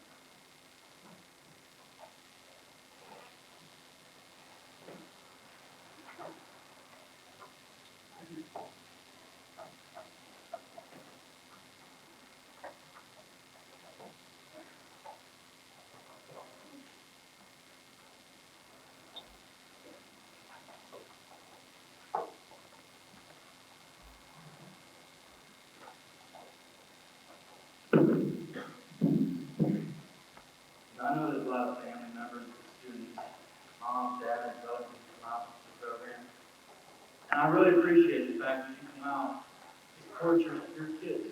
I know there's a lot of family members, students, moms, dads, and brothers who come out to the program. And I really appreciate the fact that you come out to support your kids.